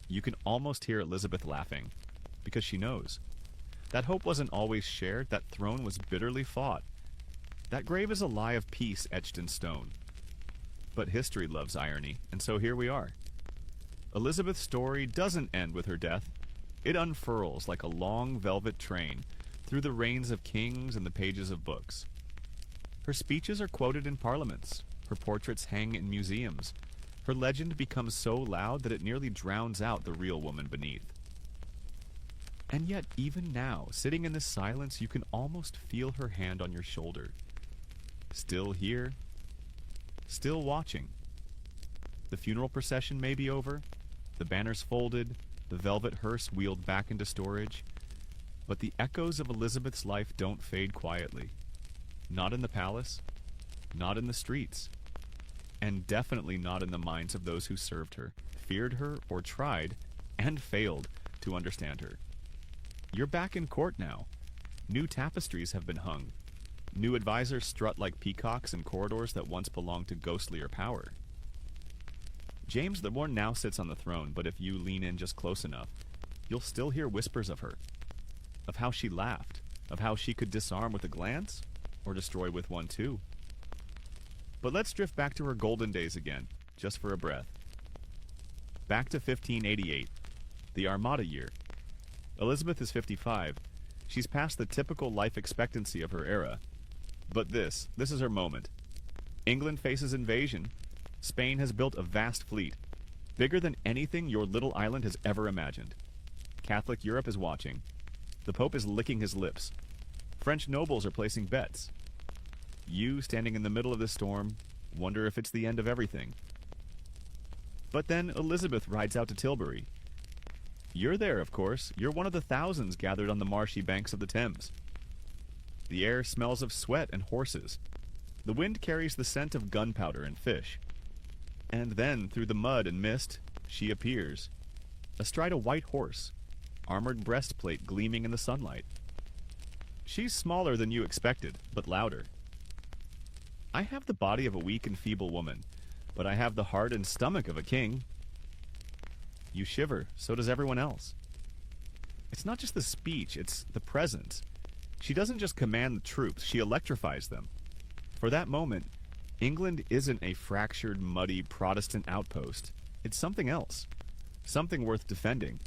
You can almost hear Elizabeth laughing, because she knows. That hope wasn't always shared. That throne was bitterly fought. That grave is a lie of peace etched in stone. But history loves irony, and so here we are. Elizabeth's story doesn't end with her death. It unfurls like a long velvet train through the reigns of kings and the pages of books. Her speeches are quoted in parliaments. Her portraits hang in museums. Her legend becomes so loud that it nearly drowns out the real woman beneath. And yet, even now, sitting in this silence, you can almost feel her hand on your shoulder. Still here, still watching. The funeral procession may be over, the banners folded, the velvet hearse wheeled back into storage, but the echoes of Elizabeth's life don't fade quietly. Not in the palace, not in the streets, and definitely not in the minds of those who served her, feared her, or tried, and failed to understand her. You're back in court now. New tapestries have been hung. New advisors strut like peacocks in corridors that once belonged to ghostlier power. James the One now sits on the throne, but if you lean in just close enough, you'll still hear whispers of her. Of how she laughed, of how she could disarm with a glance, or destroy with one too. But let's drift back to her golden days again, just for a breath. Back to 1588, the Armada year. Elizabeth is 55. She's past the typical life expectancy of her era. But this is her moment. England faces invasion. Spain has built a vast fleet, bigger than anything your little island has ever imagined. Catholic Europe is watching. The Pope is licking his lips. French nobles are placing bets. You, standing in the middle of this storm, wonder if it's the end of everything. But then Elizabeth rides out to Tilbury. You're there, of course. You're one of the thousands gathered on the marshy banks of the Thames. The air smells of sweat and horses. The wind carries the scent of gunpowder and fish. And then, through the mud and mist, she appears, astride a white horse, armored breastplate gleaming in the sunlight. She's smaller than you expected, but louder. I have the body of a weak and feeble woman, but I have the heart and stomach of a king. You shiver, so does everyone else. It's not just the speech, it's the presence. She doesn't just command the troops, she electrifies them. For that moment, England isn't a fractured, muddy Protestant outpost. It's something else, something worth defending.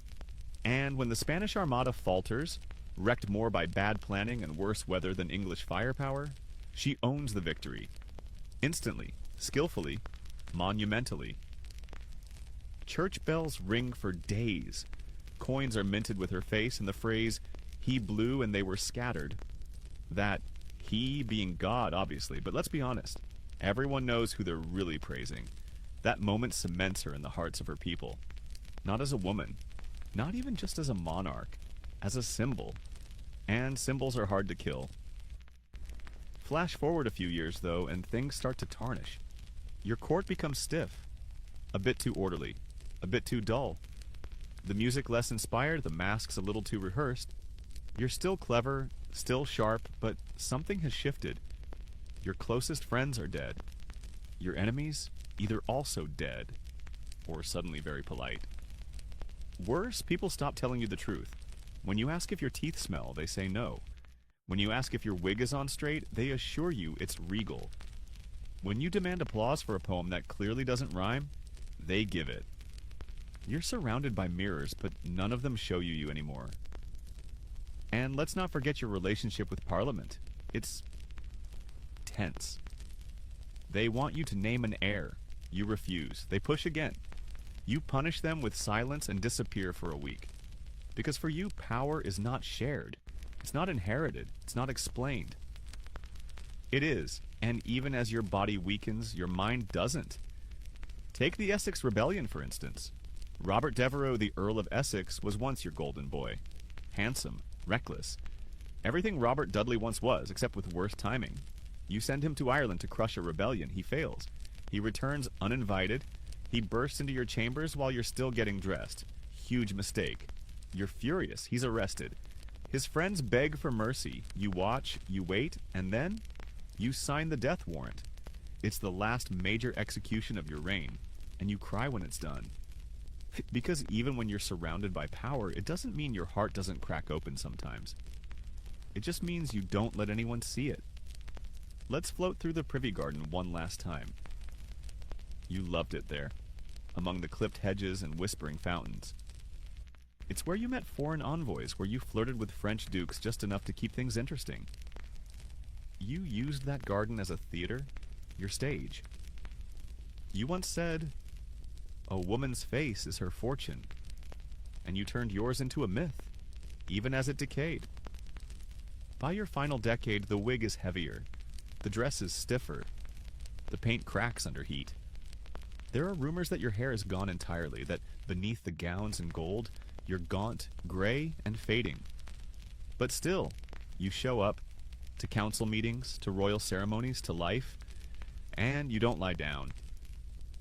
And when the Spanish Armada falters, wrecked more by bad planning and worse weather than English firepower, she owns the victory. Instantly, skillfully, monumentally. Church bells ring for days. Coins are minted with her face and the phrase, "He blew and they were scattered." That he being God, obviously, but let's be honest. Everyone knows who they're really praising. That moment cements her in the hearts of her people. Not as a woman, not even just as a monarch, as a symbol. And symbols are hard to kill. Flash forward a few years, though, and things start to tarnish. Your court becomes stiff, a bit too orderly, a bit too dull. The music less inspired, the masks a little too rehearsed. You're still clever, still sharp, but something has shifted. Your closest friends are dead. Your enemies, either also dead, or suddenly very polite. Worse, people stop telling you the truth. When you ask if your teeth smell, they say no. When you ask if your wig is on straight, they assure you it's regal. When you demand applause for a poem that clearly doesn't rhyme, they give it. You're surrounded by mirrors, but none of them show you anymore. And let's not forget your relationship with Parliament. It's intense. They want you to name an heir. You refuse. They push again. You punish them with silence and disappear for a week. Because for you, power is not shared. It's not inherited. It's not explained. It is, and even as your body weakens, your mind doesn't. Take the Essex Rebellion, for instance. Robert Devereux, the Earl of Essex, was once your golden boy. Handsome, reckless. Everything Robert Dudley once was, except with worse timing. You send him to Ireland to crush a rebellion. He fails. He returns uninvited. He bursts into your chambers while you're still getting dressed. Huge mistake. You're furious. He's arrested. His friends beg for mercy. You watch, you wait, and then you sign the death warrant. It's the last major execution of your reign, and you cry when it's done. Because even when you're surrounded by power, it doesn't mean your heart doesn't crack open sometimes. It just means you don't let anyone see it. Let's float through the Privy Garden one last time. You loved it there, among the clipped hedges and whispering fountains. It's where you met foreign envoys, where you flirted with French dukes just enough to keep things interesting. You used that garden as a theater, your stage. You once said, "A woman's face is her fortune," and you turned yours into a myth, even as it decayed. By your final decade, the wig is heavier, the dress is stiffer, the paint cracks under heat. There are rumors that your hair is gone entirely, that beneath the gowns and gold, you're gaunt, gray, and fading. But still, you show up to council meetings, to royal ceremonies, to life, and you don't lie down.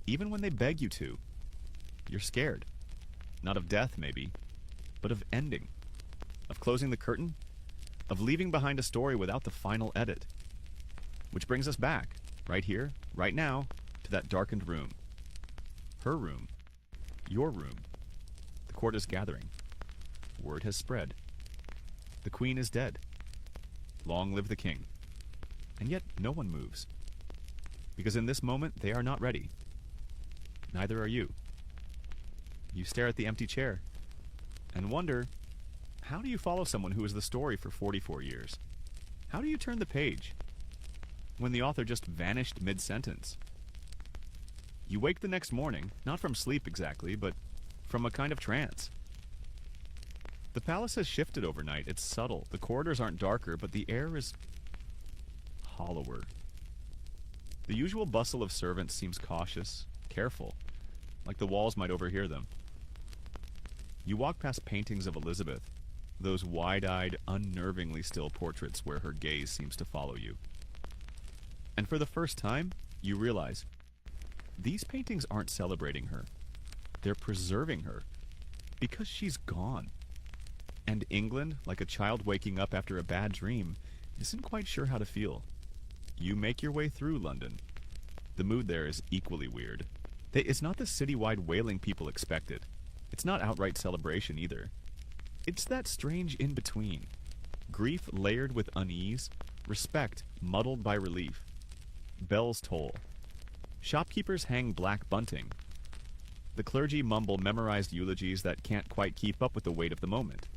Even when they beg you to, you're scared. Not of death, maybe, but of ending, of closing the curtain, of leaving behind a story without the final edit. Which brings us back, right here, right now, to that darkened room. Her room. Your room. The court is gathering. Word has spread. The queen is dead. Long live the king. And yet no one moves. Because in this moment they are not ready. Neither are you. You stare at the empty chair and wonder, how do you follow someone who is the story for 44 years? How do you turn the page when the author just vanished mid-sentence? You wake the next morning, not from sleep exactly, but from a kind of trance. The palace has shifted overnight. It's subtle. The corridors aren't darker, but the air is hollower. The usual bustle of servants seems cautious, careful, like the walls might overhear them. You walk past paintings of Elizabeth, those wide-eyed, unnervingly still portraits where her gaze seems to follow you. And for the first time, you realize these paintings aren't celebrating her. They're preserving her, because she's gone. And England, like a child waking up after a bad dream, isn't quite sure how to feel. You make your way through London. The mood there is equally weird. It's not the citywide wailing people expected. It's not outright celebration either. It's that strange in-between. Grief layered with unease, respect muddled by relief. Bells toll. Shopkeepers hang black bunting. The clergy mumble memorized eulogies that can't quite keep up with the weight of the moment.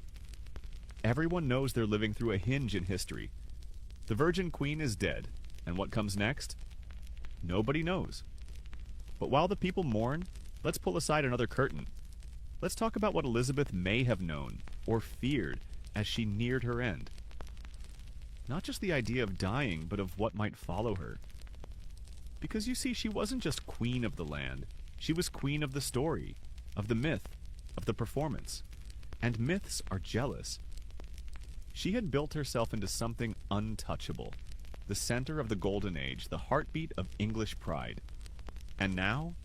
Everyone knows they're living through a hinge in history. The Virgin Queen is dead, and what comes next? Nobody knows. But while the people mourn, let's pull aside another curtain. Let's talk about what Elizabeth may have known, or feared, as she neared her end. Not just the idea of dying, but of what might follow her. Because you see, she wasn't just queen of the land. She was queen of the story, of the myth, of the performance. And myths are jealous. She had built herself into something untouchable, the center of the Golden Age, the heartbeat of English pride. And now,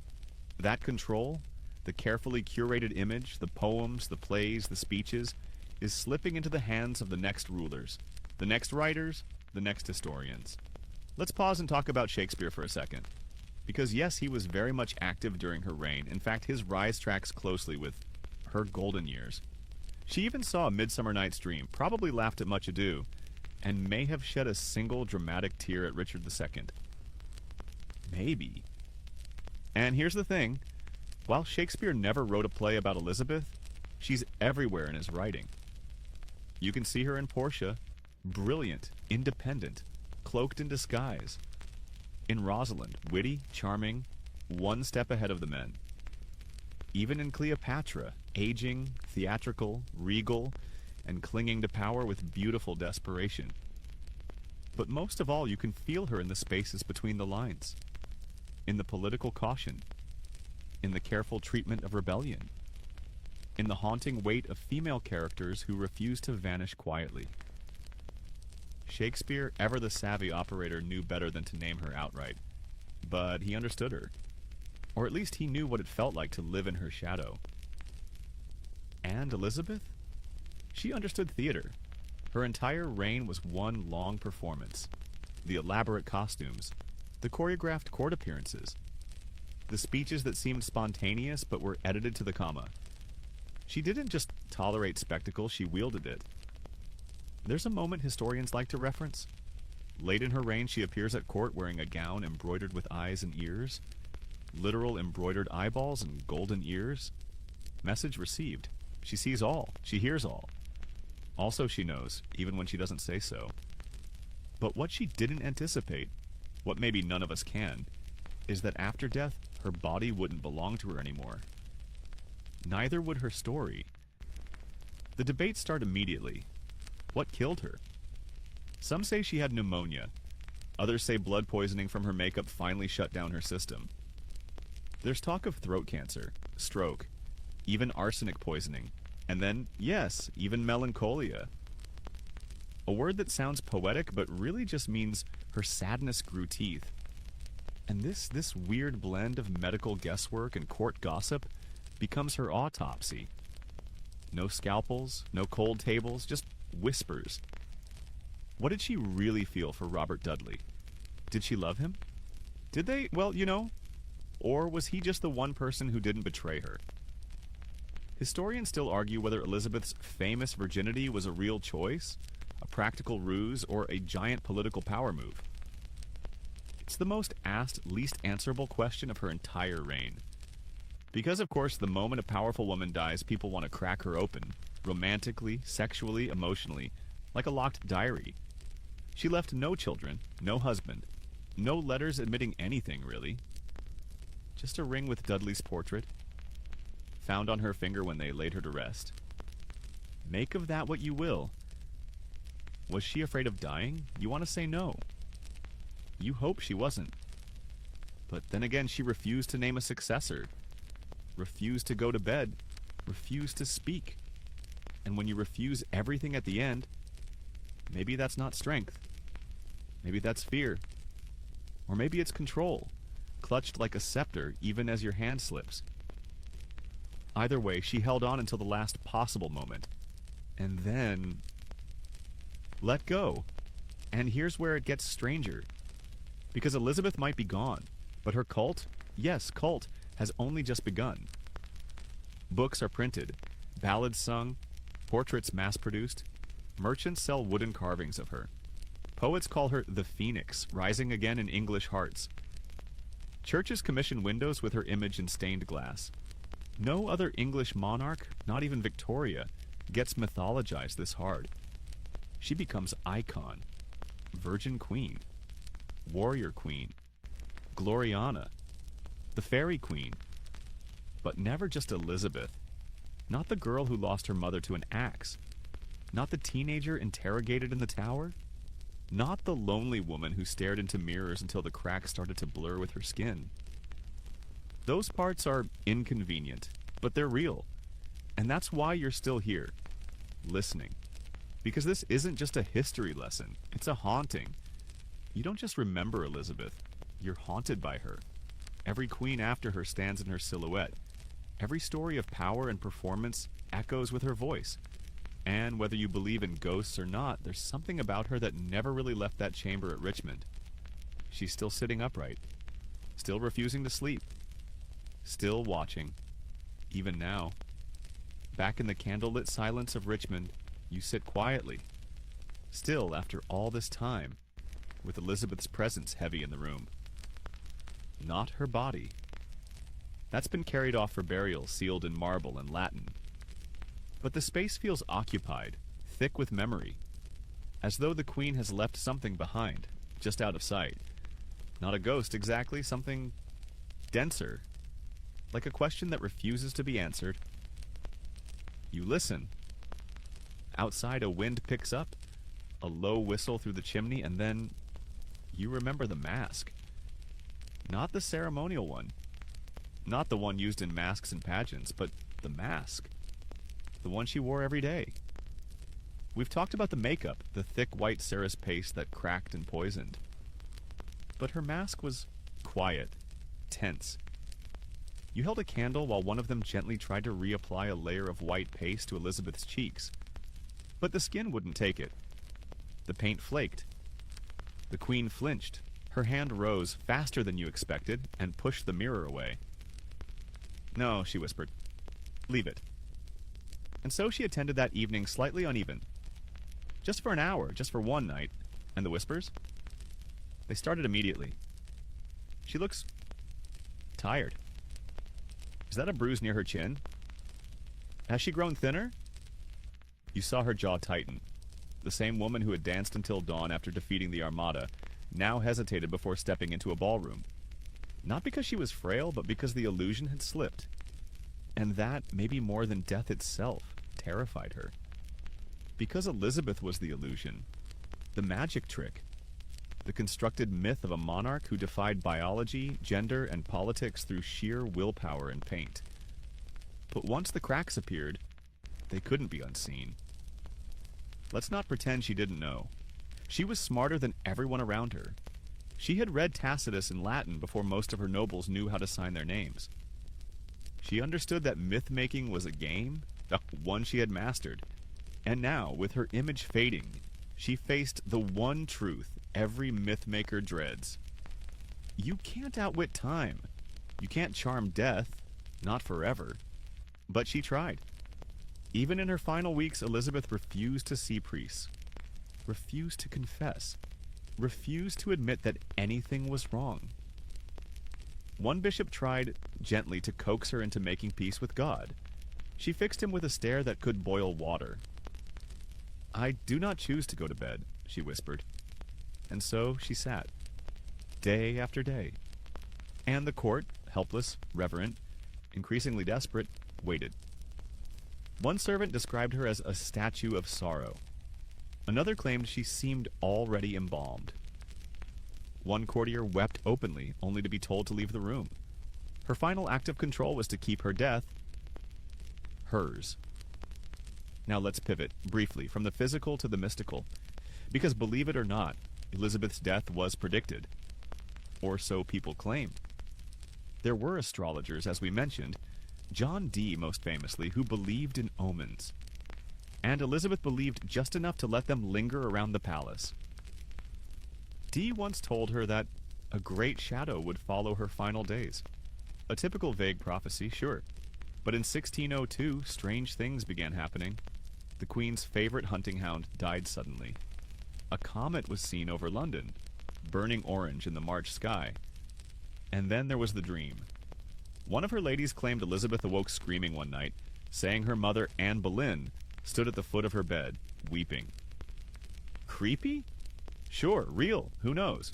that control, the carefully curated image, the poems, the plays, the speeches, is slipping into the hands of the next rulers, the next writers, the next historians. Let's pause and talk about Shakespeare for a second. Because yes, he was very much active during her reign. In fact, his rise tracks closely with her golden years. She even saw A Midsummer Night's Dream, probably laughed at Much Ado, and may have shed a single dramatic tear at Richard II. Maybe. And here's the thing. While Shakespeare never wrote a play about Elizabeth, she's everywhere in his writing. You can see her in Portia, brilliant, independent, cloaked in disguise. In Rosalind, witty, charming, one step ahead of the men. Even in Cleopatra, aging, theatrical, regal, and clinging to power with beautiful desperation. But most of all, you can feel her in the spaces between the lines, in the political caution, in the careful treatment of rebellion, in the haunting weight of female characters who refuse to vanish quietly. Shakespeare, ever the savvy operator, knew better than to name her outright, but he understood her. Or at least he knew what it felt like to live in her shadow. And Elizabeth? She understood theater. Her entire reign was one long performance. The elaborate costumes, the choreographed court appearances, the speeches that seemed spontaneous but were edited to the comma. She didn't just tolerate spectacle, she wielded it. There's a moment historians like to reference. Late in her reign, she appears at court wearing a gown embroidered with eyes and ears. Literal embroidered eyeballs and golden ears. Message received. She sees all. She hears all. Also she knows, even when she doesn't say so. But what she didn't anticipate, what maybe none of us can, is that after death, her body wouldn't belong to her anymore. Neither would her story. The debates start immediately. What killed her? Some say she had pneumonia. Others say blood poisoning from her makeup finally shut down her system. There's talk of throat cancer, stroke, even arsenic poisoning, and then, yes, even melancholia. A word that sounds poetic but really just means her sadness grew teeth. And this weird blend of medical guesswork and court gossip becomes her autopsy. No scalpels, no cold tables, just whispers. What did she really feel for Robert Dudley? Did she love him? Did they? Well, you know. Or was he just the one person who didn't betray her? Historians still argue whether Elizabeth's famous virginity was a real choice, a practical ruse, or a giant political power move. It's the most asked, least answerable question of her entire reign. Because, of course, the moment a powerful woman dies, people want to crack her open, romantically, sexually, emotionally, like a locked diary. She left no children, no husband, no letters admitting anything, really. Just a ring with Dudley's portrait, found on her finger when they laid her to rest. Make of that what you will. Was she afraid of dying? You want to say no. You hope she wasn't. But then again, she refused to name a successor, refused to go to bed, refused to speak. And when you refuse everything at the end, maybe that's not strength. Maybe that's fear. Or maybe it's control, clutched like a scepter even as your hand slips. Either way, she held on until the last possible moment. And then let go. And here's where it gets stranger. Because Elizabeth might be gone, but her cult, yes, cult, has only just begun. Books are printed, ballads sung, portraits mass-produced. Merchants sell wooden carvings of her. Poets call her the Phoenix, rising again in English hearts. Churches commission windows with her image in stained glass. No other English monarch, not even Victoria, gets mythologized this hard. She becomes icon, Virgin Queen, Warrior Queen, Gloriana, the Fairy Queen. But never just Elizabeth. Not the girl who lost her mother to an axe. Not the teenager interrogated in the tower. Not the lonely woman who stared into mirrors until the cracks started to blur with her skin. Those parts are inconvenient, but they're real. And that's why you're still here, listening. Because this isn't just a history lesson, it's a haunting. You don't just remember Elizabeth, you're haunted by her. Every queen after her stands in her silhouette. Every story of power and performance echoes with her voice. And whether you believe in ghosts or not, there's something about her that never really left that chamber at Richmond. She's still sitting upright, still refusing to sleep, still watching, even now. Back in the candlelit silence of Richmond, you sit quietly, still after all this time, with Elizabeth's presence heavy in the room. Not her body. That's been carried off for burial, sealed in marble and Latin. But the space feels occupied, thick with memory, as though the queen has left something behind, just out of sight. Not a ghost exactly, something denser, like a question that refuses to be answered. You listen. Outside, a wind picks up, a low whistle through the chimney, and then you remember the mask. Not the ceremonial one. Not the one used in masks and pageants, but the mask. The one she wore every day. We've talked about the makeup, the thick white Ceres paste that cracked and poisoned. But her mask was quiet, tense. You held a candle while one of them gently tried to reapply a layer of white paste to Elizabeth's cheeks. But the skin wouldn't take it. The paint flaked. The queen flinched. Her hand rose faster than you expected and pushed the mirror away. "No," she whispered. "Leave it." And so she attended that evening slightly uneven. Just for an hour, just for one night. And the whispers? They started immediately. "She looks tired. Is that a bruise near her chin? Has she grown thinner?" You saw her jaw tighten. The same woman who had danced until dawn after defeating the Armada now hesitated before stepping into a ballroom. Not because she was frail, but because the illusion had slipped. And that, maybe more than death itself, terrified her. Because Elizabeth was the illusion, the magic trick, the constructed myth of a monarch who defied biology, gender, and politics through sheer willpower and paint. But once the cracks appeared, they couldn't be unseen. Let's not pretend she didn't know. She was smarter than everyone around her. She had read Tacitus in Latin before most of her nobles knew how to sign their names. She understood that myth-making was a game, one she had mastered. And now, with her image fading, she faced the one truth every myth-maker dreads. You can't outwit time. You can't charm death, not forever. But she tried. Even in her final weeks, Elizabeth refused to see priests, refused to confess, refused to admit that anything was wrong. One bishop tried gently to coax her into making peace with God. She fixed him with a stare that could boil water. "I do not choose to go to bed," she whispered. And so she sat, day after day. And the court, helpless, reverent, increasingly desperate, waited. One servant described her as a statue of sorrow. Another claimed she seemed already embalmed. One courtier wept openly, only to be told to leave the room. Her final act of control was to keep her death hers. Now let's pivot, briefly, from the physical to the mystical. Because believe it or not, Elizabeth's death was predicted. Or so people claim. There were astrologers, as we mentioned, John Dee most famously, who believed in omens. And Elizabeth believed just enough to let them linger around the palace. Dee once told her that a great shadow would follow her final days. A typical vague prophecy, sure. But in 1602, strange things began happening. The Queen's favorite hunting hound died suddenly. A comet was seen over London, burning orange in the March sky. And then there was the dream. One of her ladies claimed Elizabeth awoke screaming one night, saying her mother, Anne Boleyn, stood at the foot of her bed, weeping. Creepy? Sure, real, who knows?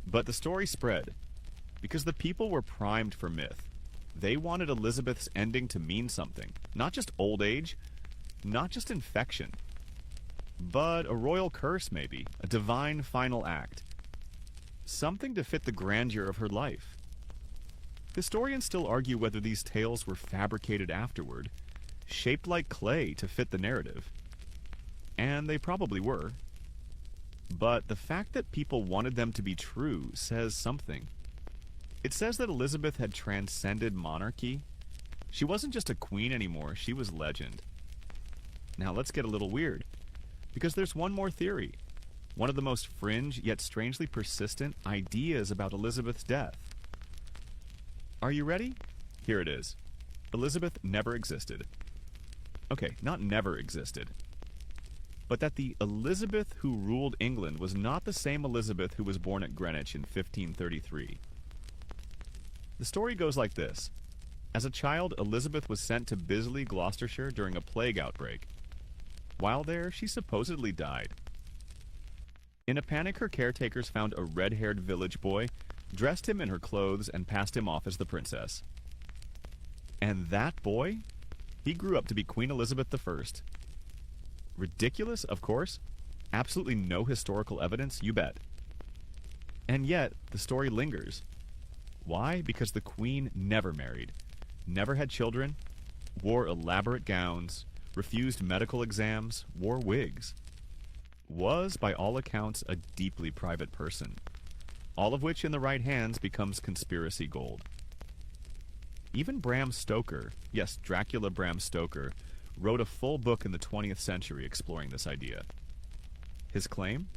But the story spread, because the people were primed for myth. They wanted Elizabeth's ending to mean something. Not just old age, not just infection, but a royal curse maybe, a divine final act. Something to fit the grandeur of her life. Historians still argue whether these tales were fabricated afterward, shaped like clay to fit the narrative. And they probably were. But the fact that people wanted them to be true says something. It says that Elizabeth had transcended monarchy. She wasn't just a queen anymore, she was legend. Now let's get a little weird, because there's one more theory. One of the most fringe, yet strangely persistent, ideas about Elizabeth's death. Are you ready? Here it is. Elizabeth never existed. Okay, not never existed. But that the Elizabeth who ruled England was not the same Elizabeth who was born at Greenwich in 1533. The story goes like this. As a child, Elizabeth was sent to Bisley, Gloucestershire during a plague outbreak. While there, she supposedly died. In a panic, her caretakers found a red-haired village boy, dressed him in her clothes, and passed him off as the princess. And that boy? He grew up to be Queen Elizabeth I. Ridiculous, of course. Absolutely no historical evidence, you bet. And yet, the story lingers. Why? Because the Queen never married, never had children, wore elaborate gowns, refused medical exams, wore wigs. Was, by all accounts, a deeply private person. All of which in the right hands becomes conspiracy gold. Even Bram Stoker, yes, Dracula Bram Stoker, wrote a full book in the 20th century exploring this idea. His claim?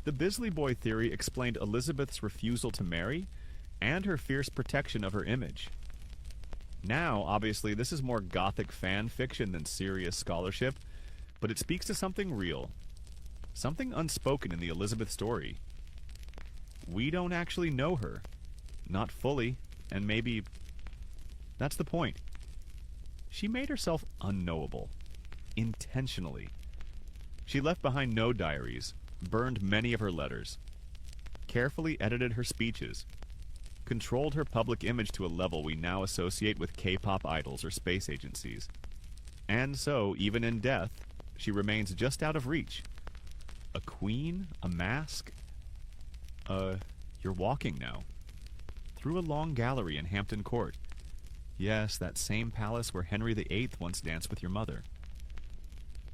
The Bisley Boy theory explained Elizabeth's refusal to marry and her fierce protection of her image. Now, obviously, this is more gothic fan fiction than serious scholarship, but it speaks to something real, something unspoken in the Elizabeth story. We don't actually know her. Not fully, and maybe that's the point. She made herself unknowable. Intentionally. She left behind no diaries, burned many of her letters, carefully edited her speeches, controlled her public image to a level we now associate with K-pop idols or space agencies. And so, even in death, she remains just out of reach. A queen? A mask? You're walking now. Through a long gallery in Hampton Court. Yes, that same palace where Henry VIII once danced with your mother.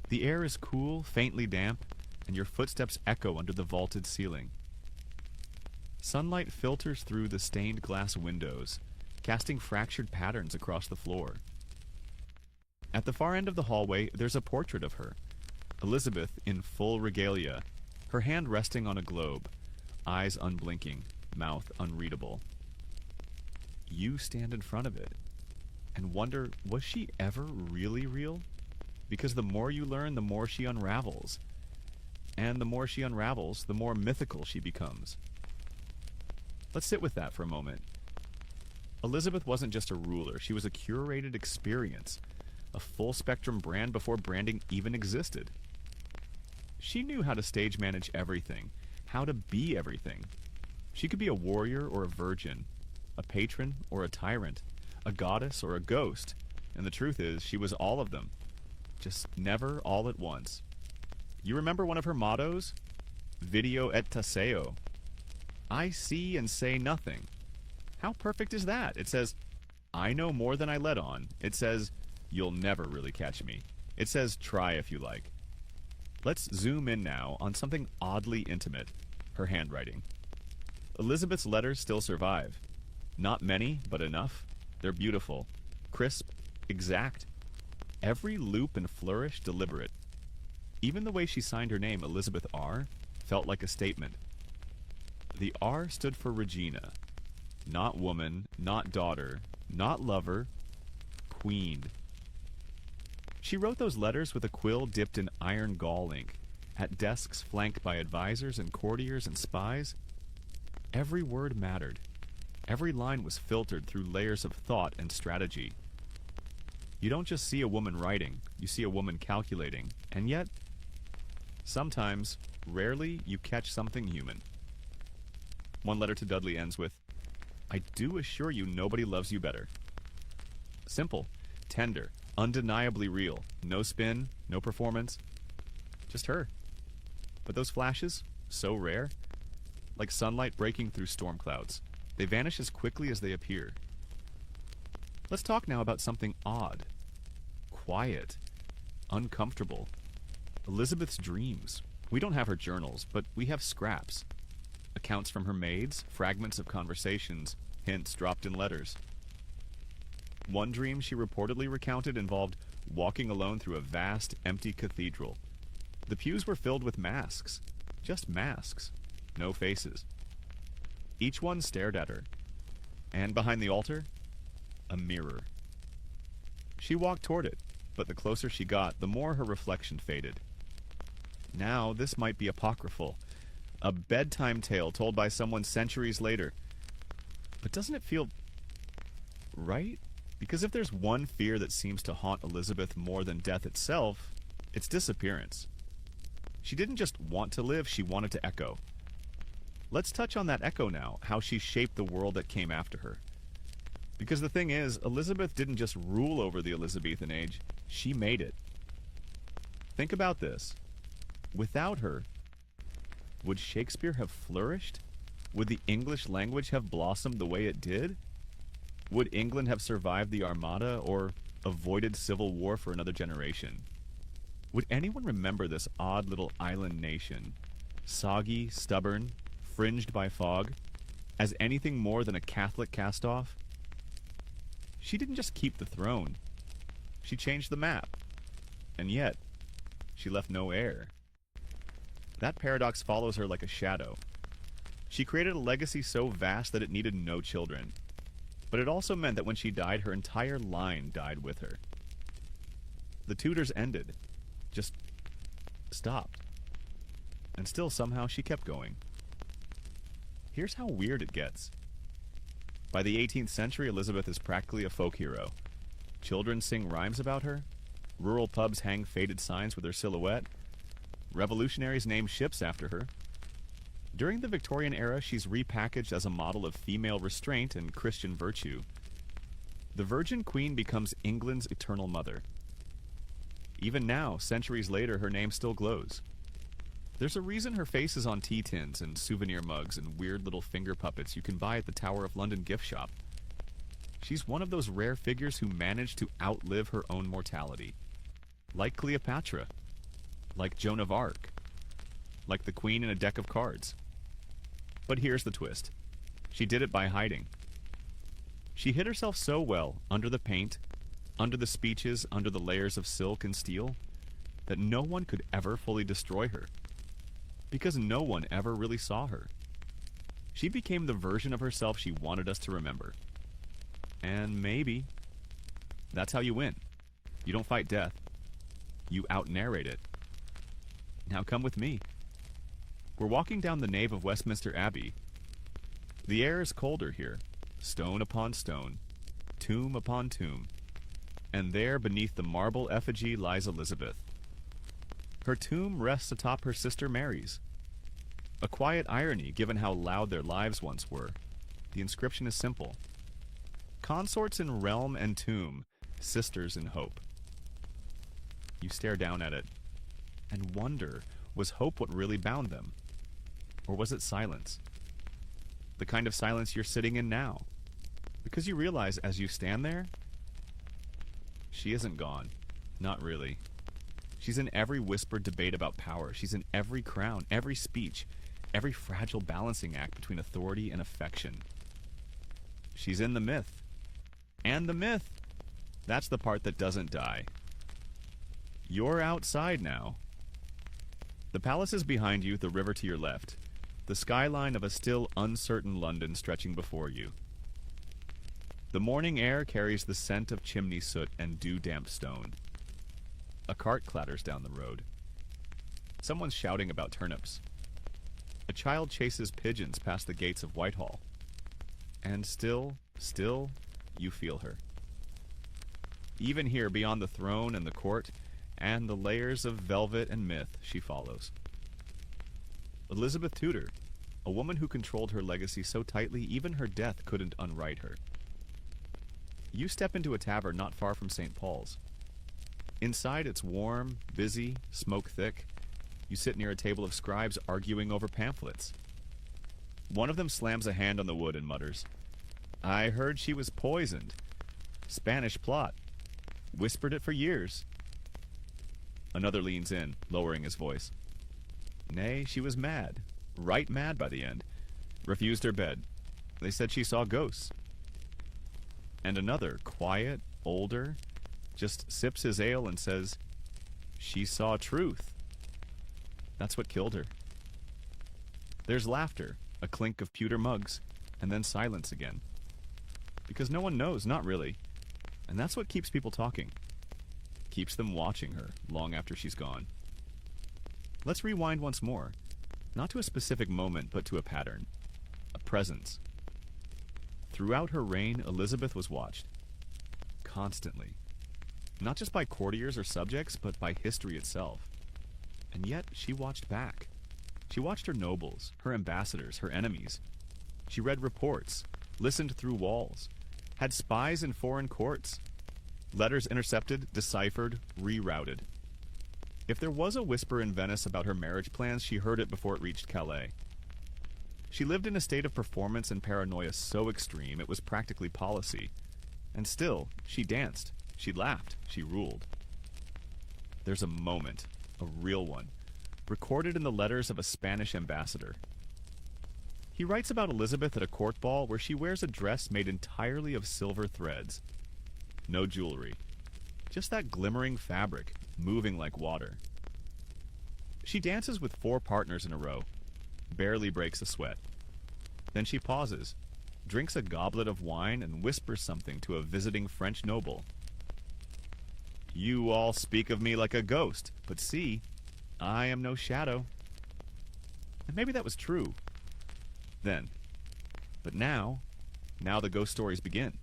The air is cool, faintly damp, and your footsteps echo under the vaulted ceiling. Sunlight filters through the stained glass windows, casting fractured patterns across the floor. At the far end of the hallway, there's a portrait of her. Elizabeth in full regalia, her hand resting on a globe, eyes unblinking, mouth unreadable. You stand in front of it and wonder, was she ever really real? Because the more you learn, the more she unravels. And the more she unravels, the more mythical she becomes. Let's sit with that for a moment. Elizabeth wasn't just a ruler, she was a curated experience, a full-spectrum brand before branding even existed. She knew how to stage manage everything, how to be everything. She could be a warrior or a virgin, a patron or a tyrant, a goddess or a ghost, and the truth is, she was all of them, just never all at once. You remember one of her mottos? Video et taseo. I see and say nothing. How perfect is that? It says, I know more than I let on. It says, you'll never really catch me. It says, try if you like. Let's zoom in now on something oddly intimate, her handwriting. Elizabeth's letters still survive. Not many, but enough. They're beautiful, crisp, exact. Every loop and flourish deliberate. Even the way she signed her name, Elizabeth R., felt like a statement. The R stood for Regina. Not woman, not daughter, not lover, queen. She wrote those letters with a quill dipped in iron gall ink, at desks flanked by advisors and courtiers and spies. Every word mattered. Every line was filtered through layers of thought and strategy. You don't just see a woman writing, you see a woman calculating, and yet, sometimes, rarely, you catch something human. One letter to Dudley ends with, I do assure you nobody loves you better. Simple, tender, undeniably real. No spin, no performance. Just her. But those flashes, so rare, like sunlight breaking through storm clouds. They vanish as quickly as they appear. Let's talk now about something odd, quiet, uncomfortable. Elizabeth's dreams. We don't have her journals, but we have scraps. Accounts from her maids, fragments of conversations, hints dropped in letters. One dream she reportedly recounted involved walking alone through a vast, empty cathedral. The pews were filled with masks. Just masks. No faces. Each one stared at her. And behind the altar, a mirror. She walked toward it, but the closer she got, the more her reflection faded. Now, this might be apocryphal. A bedtime tale told by someone centuries later. But doesn't it feel right? Because if there's one fear that seems to haunt Elizabeth more than death itself, it's disappearance. She didn't just want to live, she wanted to echo. Let's touch on that echo now, how she shaped the world that came after her. Because the thing is, Elizabeth didn't just rule over the Elizabethan age, she made it. Think about this. Without her, would Shakespeare have flourished? Would the English language have blossomed the way it did? Would England have survived the Armada or avoided civil war for another generation? Would anyone remember this odd little island nation, soggy, stubborn, fringed by fog, as anything more than a Catholic cast-off? She didn't just keep the throne. She changed the map. And yet, she left no heir. That paradox follows her like a shadow. She created a legacy so vast that it needed no children. But it also meant that when she died, her entire line died with her. The Tudors ended. Just stopped. And still somehow she kept going. Here's how weird it gets. By the 18th century, Elizabeth is practically a folk hero. Children sing rhymes about her. Rural pubs hang faded signs with her silhouette. Revolutionaries name ships after her. During the Victorian era, she's repackaged as a model of female restraint and Christian virtue. The Virgin Queen becomes England's eternal mother. Even now, centuries later, her name still glows. There's a reason her face is on tea tins and souvenir mugs and weird little finger puppets you can buy at the Tower of London gift shop. She's one of those rare figures who managed to outlive her own mortality. Like Cleopatra. Like Joan of Arc. Like the Queen in a deck of cards. But here's the twist. She did it by hiding. She hid herself so well under the paint, under the speeches, under the layers of silk and steel, that no one could ever fully destroy her. Because no one ever really saw her. She became the version of herself she wanted us to remember. And maybe that's how you win. You don't fight death. You out-narrate it. Now come with me. We're walking down the nave of Westminster Abbey. The air is colder here, stone upon stone, tomb upon tomb. And there beneath the marble effigy lies Elizabeth. Her tomb rests atop her sister Mary's. A quiet irony given how loud their lives once were. The inscription is simple. Consorts in realm and tomb, sisters in hope. You stare down at it and wonder, was hope what really bound them? Or was it silence? The kind of silence you're sitting in now. Because you realize as you stand there, she isn't gone. Not really. She's in every whispered debate about power. She's in every crown, every speech, every fragile balancing act between authority and affection. She's in the myth. And the myth, that's the part that doesn't die. You're outside now. The palace is behind you, the river to your left. The skyline of a still uncertain London stretching before you. The morning air carries the scent of chimney soot and dew-damp stone. A cart clatters down the road. Someone's shouting about turnips. A child chases pigeons past the gates of Whitehall. And still, you feel her. Even here, beyond the throne and the court, and the layers of velvet and myth, she follows. Elizabeth Tudor, a woman who controlled her legacy so tightly even her death couldn't unwrite her. You step into a tavern not far from St. Paul's. Inside, it's warm, busy, smoke-thick. You sit near a table of scribes arguing over pamphlets. One of them slams a hand on the wood and mutters, "I heard she was poisoned. Spanish plot. Whispered it for years." Another leans in, lowering his voice. "Nay, she was mad. Right mad by the end. Refused her bed. They said she saw ghosts." And another, quiet, older, just sips his ale and says, "She saw truth. That's what killed her." There's laughter, a clink of pewter mugs, and then silence again. Because no one knows, not really. And that's what keeps people talking. Keeps them watching her long after she's gone. Let's rewind once more. Not to a specific moment, but to a pattern. A presence. Throughout her reign, Elizabeth was watched. Constantly. Not just by courtiers or subjects, but by history itself. And yet she watched back. She watched her nobles, her ambassadors, her enemies. She read reports, listened through walls, had spies in foreign courts, letters intercepted, deciphered, rerouted. If there was a whisper in Venice about her marriage plans, she heard it before it reached Calais. She lived in a state of performance and paranoia so extreme it was practically policy. And still, she danced, she laughed, she ruled. There's a moment, a real one, recorded in the letters of a Spanish ambassador. He writes about Elizabeth at a court ball where she wears a dress made entirely of silver threads. No jewelry. Just that glimmering fabric, moving like water. She dances with 4 partners in a row, barely breaks a sweat. Then she pauses, drinks a goblet of wine, and whispers something to a visiting French noble. "You all speak of me like a ghost, but see, I am no shadow." And maybe that was true then. But now the ghost stories begin.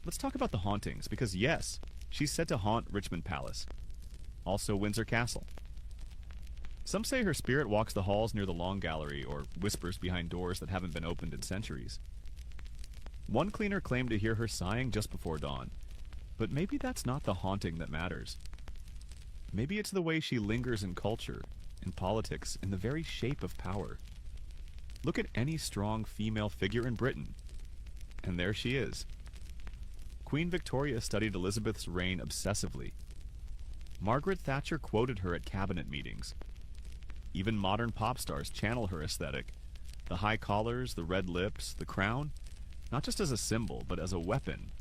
Let's talk about the hauntings, because yes, she's said to haunt Richmond Palace. Also Windsor Castle. Some say her spirit walks the halls near the Long Gallery or whispers behind doors that haven't been opened in centuries. One cleaner claimed to hear her sighing just before dawn. But maybe that's not the haunting that matters. Maybe it's the way she lingers in culture, in politics, in the very shape of power. Look at any strong female figure in Britain, and there she is. Queen Victoria studied Elizabeth's reign obsessively. Margaret Thatcher quoted her at cabinet meetings. Even modern pop stars channel her aesthetic. The high collars, the red lips, the crown, not just as a symbol, but as a weapon.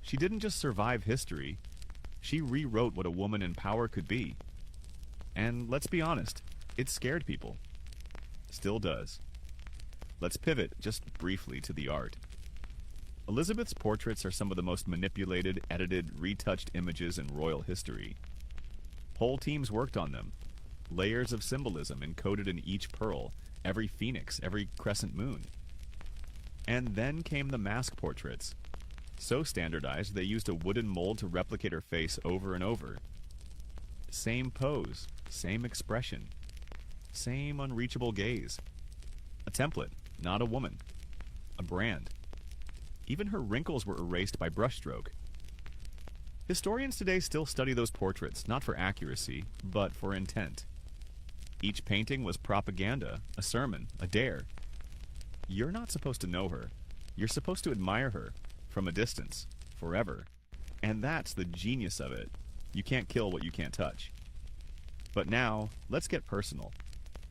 She didn't just survive history, she rewrote what a woman in power could be. And let's be honest, it scared people. Still does. Let's pivot just briefly to the art. Elizabeth's portraits are some of the most manipulated, edited, retouched images in royal history. Whole teams worked on them. Layers of symbolism encoded in each pearl, every phoenix, every crescent moon. And then came the mask portraits. So standardized they used a wooden mold to replicate her face over and over. Same pose, same expression, same unreachable gaze. A template, not a woman. A brand. Even her wrinkles were erased by brushstroke. Historians today still study those portraits, not for accuracy, but for intent. Each painting was propaganda, a sermon, a dare. You're not supposed to know her. You're supposed to admire her, from a distance, forever. And that's the genius of it. You can't kill what you can't touch. But now, let's get personal.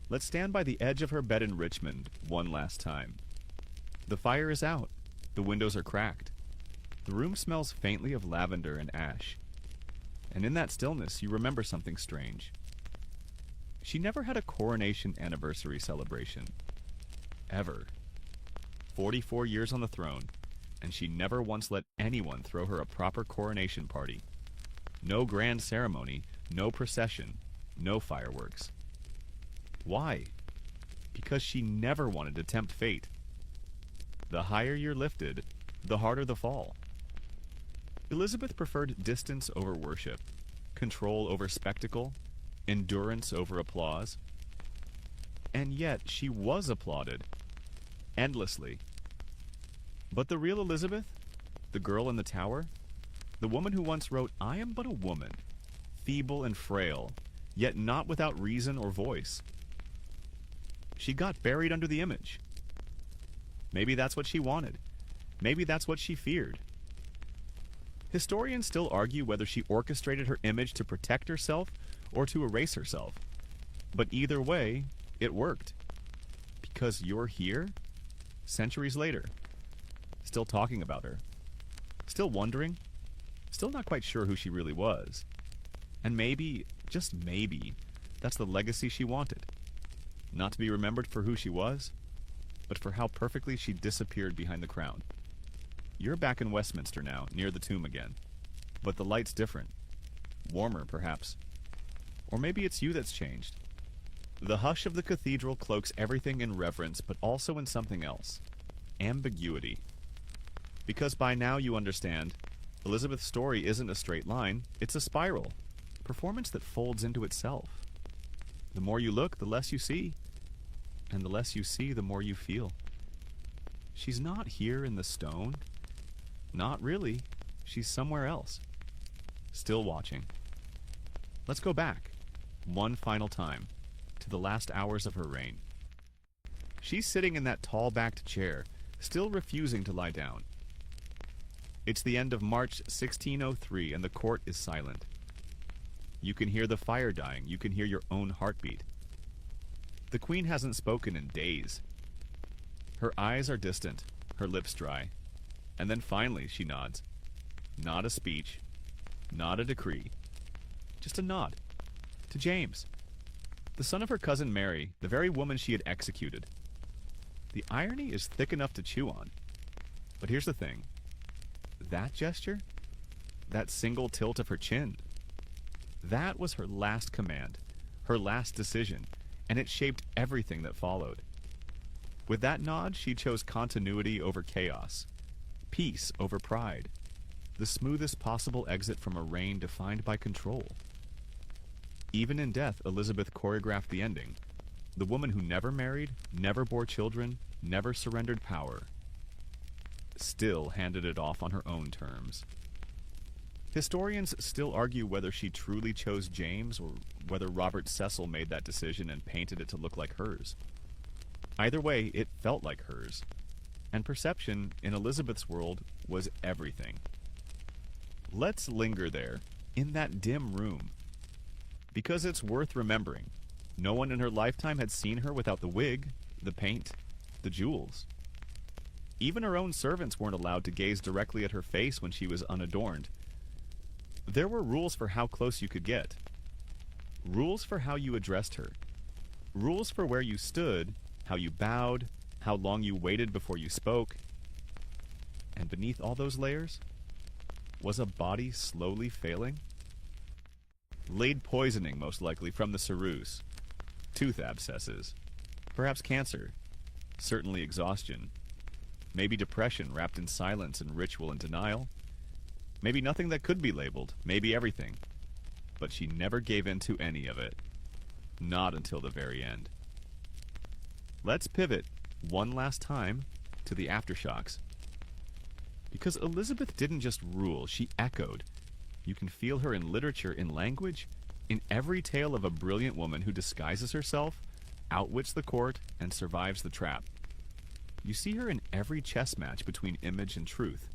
Let's stand by the edge of her bed in Richmond one last time. The fire is out. The windows are cracked. The room smells faintly of lavender and ash. And in that stillness, you remember something strange. She never had a coronation anniversary celebration. Ever. 44 years on the throne, and she never once let anyone throw her a proper coronation party. No grand ceremony, no procession, no fireworks. Why? Because she never wanted to tempt fate. The higher you're lifted, the harder the fall. Elizabeth preferred distance over worship, control over spectacle, endurance over applause. And yet she was applauded, endlessly. But the real Elizabeth, the girl in the tower, the woman who once wrote, "I am but a woman, feeble and frail, yet not without reason or voice." She got buried under the image. Maybe that's what she wanted. Maybe that's what she feared. Historians still argue whether she orchestrated her image to protect herself or to erase herself. But either way, it worked. Because you're here, centuries later, still talking about her, still wondering, still not quite sure who she really was. And maybe, just maybe, that's the legacy she wanted. Not to be remembered for who she was, but for how perfectly she disappeared behind the crown. You're back in Westminster now, near the tomb again. But the light's different. Warmer, perhaps. Or maybe it's you that's changed. The hush of the cathedral cloaks everything in reverence, but also in something else. Ambiguity. Because by now you understand, Elizabeth's story isn't a straight line, it's a spiral. Performance that folds into itself. The more you look, the less you see. And the less you see, the more you feel. She's not here in the stone. Not really. She's somewhere else. Still watching. Let's go back, one final time, to the last hours of her reign. She's sitting in that tall-backed chair, still refusing to lie down. It's the end of March 1603, and the court is silent. You can hear the fire dying. You can hear your own heartbeat. The queen hasn't spoken in days. Her eyes are distant, her lips dry. And then finally she nods. Not a speech, not a decree. Just a nod. To James, the son of her cousin Mary, the very woman she had executed. The irony is thick enough to chew on. But here's the thing. That gesture, that single tilt of her chin, that was her last command, her last decision, and it shaped everything that followed. With that nod, she chose continuity over chaos, peace over pride, the smoothest possible exit from a reign defined by control. Even in death, Elizabeth choreographed the ending. The woman who never married, never bore children, never surrendered power, still handed it off on her own terms. Historians still argue whether she truly chose James or whether Robert Cecil made that decision and painted it to look like hers. Either way, it felt like hers. And perception, in Elizabeth's world, was everything. Let's linger there, in that dim room. Because it's worth remembering. No one in her lifetime had seen her without the wig, the paint, the jewels. Even her own servants weren't allowed to gaze directly at her face when she was unadorned. There were rules for how close you could get. Rules for how you addressed her. Rules for where you stood, how you bowed, how long you waited before you spoke. And beneath all those layers, was a body slowly failing? Lead poisoning, most likely, from the ceruse. Tooth abscesses. Perhaps cancer. Certainly exhaustion. Maybe depression wrapped in silence and ritual and denial. Maybe nothing that could be labeled. Maybe everything. But she never gave in to any of it. Not until the very end. Let's pivot one last time to the aftershocks. Because Elizabeth didn't just rule, she echoed. You can feel her in literature, in language, in every tale of a brilliant woman who disguises herself, outwits the court, and survives the trap. You see her in every chess match between image and truth.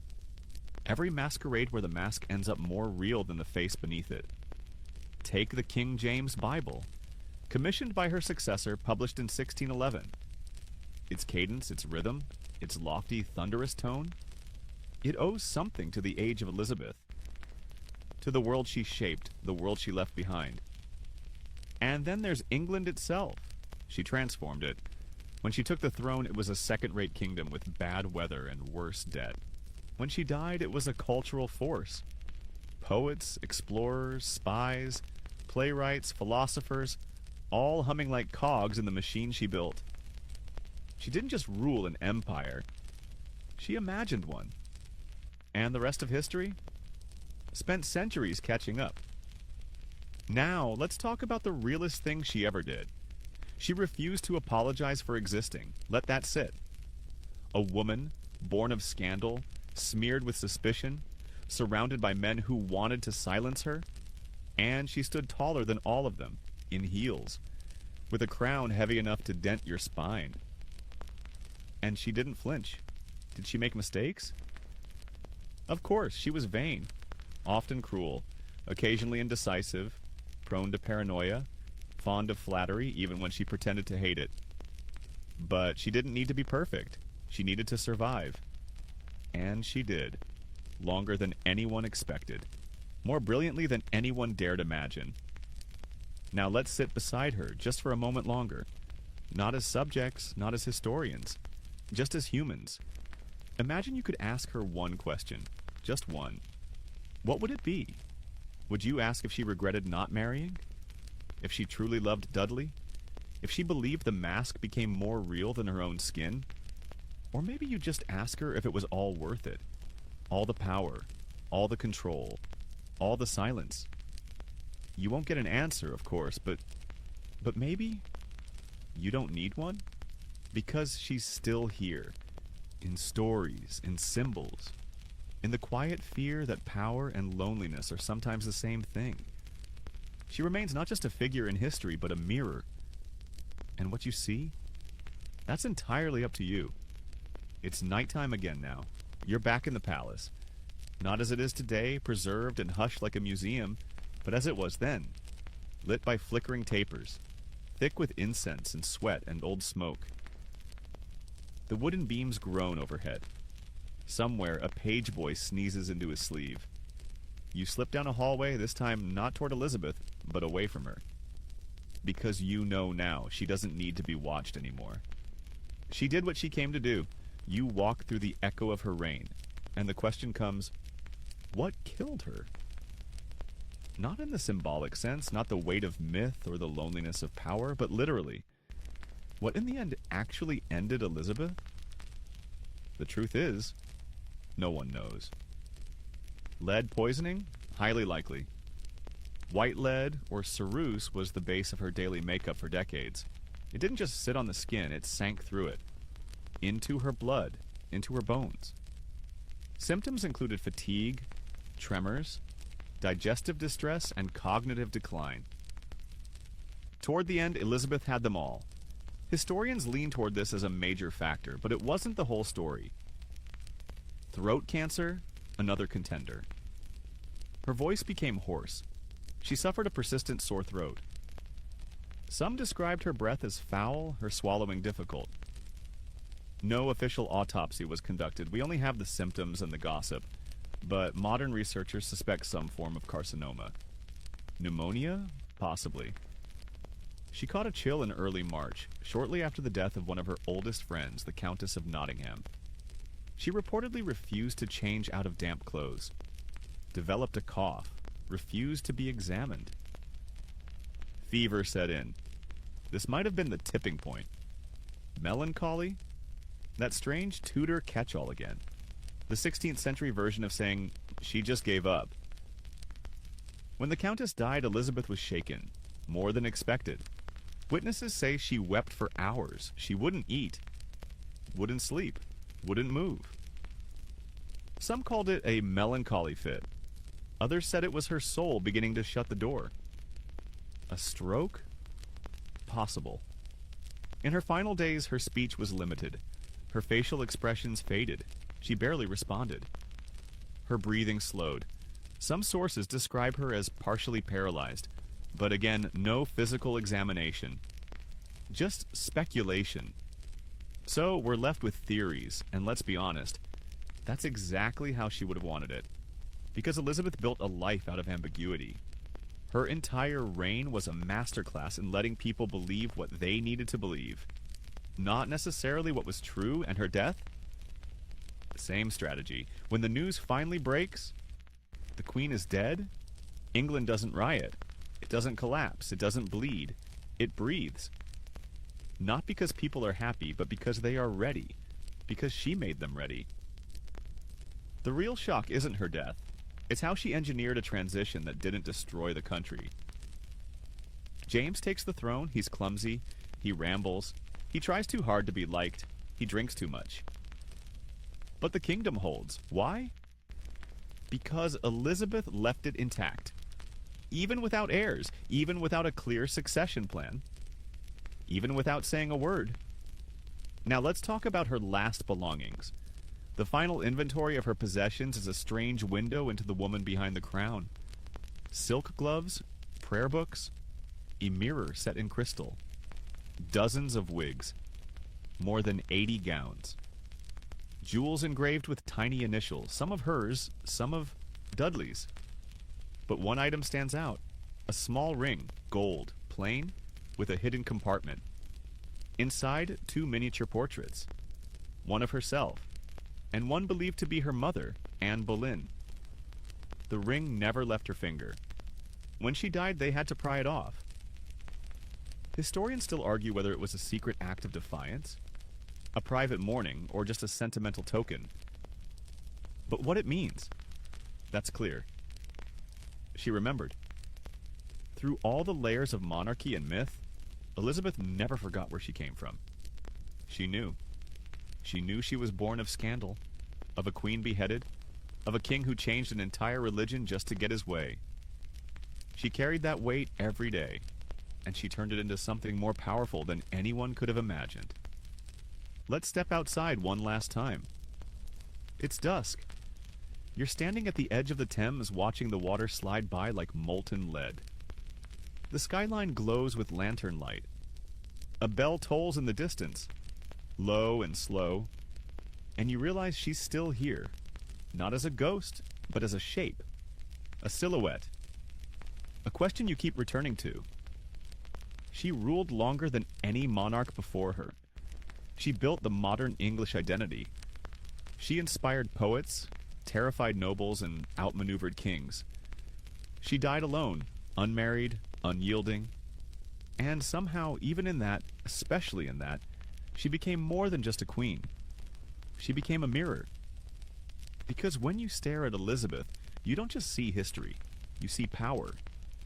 Every masquerade where the mask ends up more real than the face beneath it. Take the King James Bible, commissioned by her successor, published in 1611. Its cadence, its rhythm, its lofty, thunderous tone, it owes something to the age of Elizabeth, to the world she shaped, the world she left behind. And then there's England itself. She transformed it. When she took the throne, it was a second-rate kingdom with bad weather and worse debt. When she died, it was a cultural force. Poets, explorers, spies, playwrights, philosophers, all humming like cogs in the machine she built. She didn't just rule an empire. She imagined one. And the rest of history? Spent centuries catching up. Now, let's talk about the realest thing she ever did. She refused to apologize for existing. Let that sit. A woman, born of scandal, smeared with suspicion, surrounded by men who wanted to silence her, and she stood taller than all of them, in heels, with a crown heavy enough to dent your spine. And she didn't flinch. Did she make mistakes? Of course, she was vain, often cruel, occasionally indecisive, prone to paranoia, fond of flattery even when she pretended to hate it. But she didn't need to be perfect. She needed to survive. And she did. Longer than anyone expected. More brilliantly than anyone dared imagine. Now let's sit beside her just for a moment longer. Not as subjects, not as historians. Just as humans. Imagine you could ask her one question. Just one. What would it be? Would you ask if she regretted not marrying? If she truly loved Dudley? If she believed the mask became more real than her own skin? Or maybe you just ask her if it was all worth it. All the power, all the control, all the silence. You won't get an answer, of course, but But maybe you don't need one? Because she's still here. In stories, in symbols, in the quiet fear that power and loneliness are sometimes the same thing. She remains not just a figure in history, but a mirror. And what you see? That's entirely up to you. It's nighttime again now. You're back in the palace. Not as it is today, preserved and hushed like a museum, but as it was then, lit by flickering tapers, thick with incense and sweat and old smoke. The wooden beams groan overhead. Somewhere, a page boy sneezes into his sleeve. You slip down a hallway, this time not toward Elizabeth, but away from her. Because you know now she doesn't need to be watched anymore. She did what she came to do. You walk through the echo of her reign, and the question comes, what killed her? Not in the symbolic sense, not the weight of myth or the loneliness of power, but literally. What in the end actually ended Elizabeth? The truth is, no one knows. Lead poisoning? Highly likely. White lead, or ceruse, was the base of her daily makeup for decades. It didn't just sit on the skin, it sank through it. Into her blood, into her bones. Symptoms included fatigue, tremors, digestive distress, and cognitive decline. Toward the end, Elizabeth had them all. Historians lean toward this as a major factor, but it wasn't the whole story. Throat cancer, another contender. Her voice became hoarse. She suffered a persistent sore throat. Some described her breath as foul, her swallowing difficult. No official autopsy was conducted. We only have the symptoms and the gossip, but modern researchers suspect some form of carcinoma. Pneumonia? Possibly. She caught a chill in early March, shortly after the death of one of her oldest friends, the Countess of Nottingham. She reportedly refused to change out of damp clothes, developed a cough, refused to be examined. Fever set in. This might have been the tipping point. Melancholy? That strange Tudor catch-all again. The 16th century version of saying, she just gave up. When the Countess died, Elizabeth was shaken, more than expected. Witnesses say she wept for hours. She wouldn't eat, wouldn't sleep, wouldn't move. Some called it a melancholy fit. Others said it was her soul beginning to shut the door. A stroke? Possible. In her final days, her speech was limited. Her facial expressions faded. She barely responded. Her breathing slowed. Some sources describe her as partially paralyzed, but again, no physical examination. Just speculation. So we're left with theories, and let's be honest, that's exactly how she would have wanted it. Because Elizabeth built a life out of ambiguity. Her entire reign was a masterclass in letting people believe what they needed to believe. Not necessarily what was true, and her death? Same strategy. When the news finally breaks, the Queen is dead, England doesn't riot. It doesn't collapse. It doesn't bleed. It breathes. Not because people are happy, but because they are ready. Because she made them ready. The real shock isn't her death. It's how she engineered a transition that didn't destroy the country. James takes the throne. He's clumsy. He rambles. He tries too hard to be liked. He drinks too much. But the kingdom holds. Why? Because Elizabeth left it intact. Even without heirs. Even without a clear succession plan. Even without saying a word. Now let's talk about her last belongings. The final inventory of her possessions is a strange window into the woman behind the crown. Silk gloves, prayer books, a mirror set in crystal, dozens of wigs, more than 80 gowns, jewels engraved with tiny initials, some of hers, some of Dudley's. But one item stands out, a small ring, gold, plain, with a hidden compartment. Inside, 2 miniature portraits, one of herself, and one believed to be her mother, Anne Boleyn. The ring never left her finger. When she died, they had to pry it off. Historians still argue whether it was a secret act of defiance, a private mourning, or just a sentimental token. But what it means, that's clear. She remembered. Through all the layers of monarchy and myth, Elizabeth never forgot where she came from. She knew. She knew she was born of scandal, of a queen beheaded, of a king who changed an entire religion just to get his way. She carried that weight every day, and she turned it into something more powerful than anyone could have imagined. Let's step outside one last time. It's dusk. You're standing at the edge of the Thames watching the water slide by like molten lead. The skyline glows with lantern light. A bell tolls in the distance, low and slow, and you realize she's still here, not as a ghost, but as a shape, a silhouette, a question you keep returning to. She ruled longer than any monarch before her. She built the modern English identity. She inspired poets, terrified nobles, and outmaneuvered kings. She died alone, unmarried, unyielding, and somehow, even in that, especially in that, she became more than just a queen. She became a mirror. Because when you stare at Elizabeth, you don't just see history. You see power.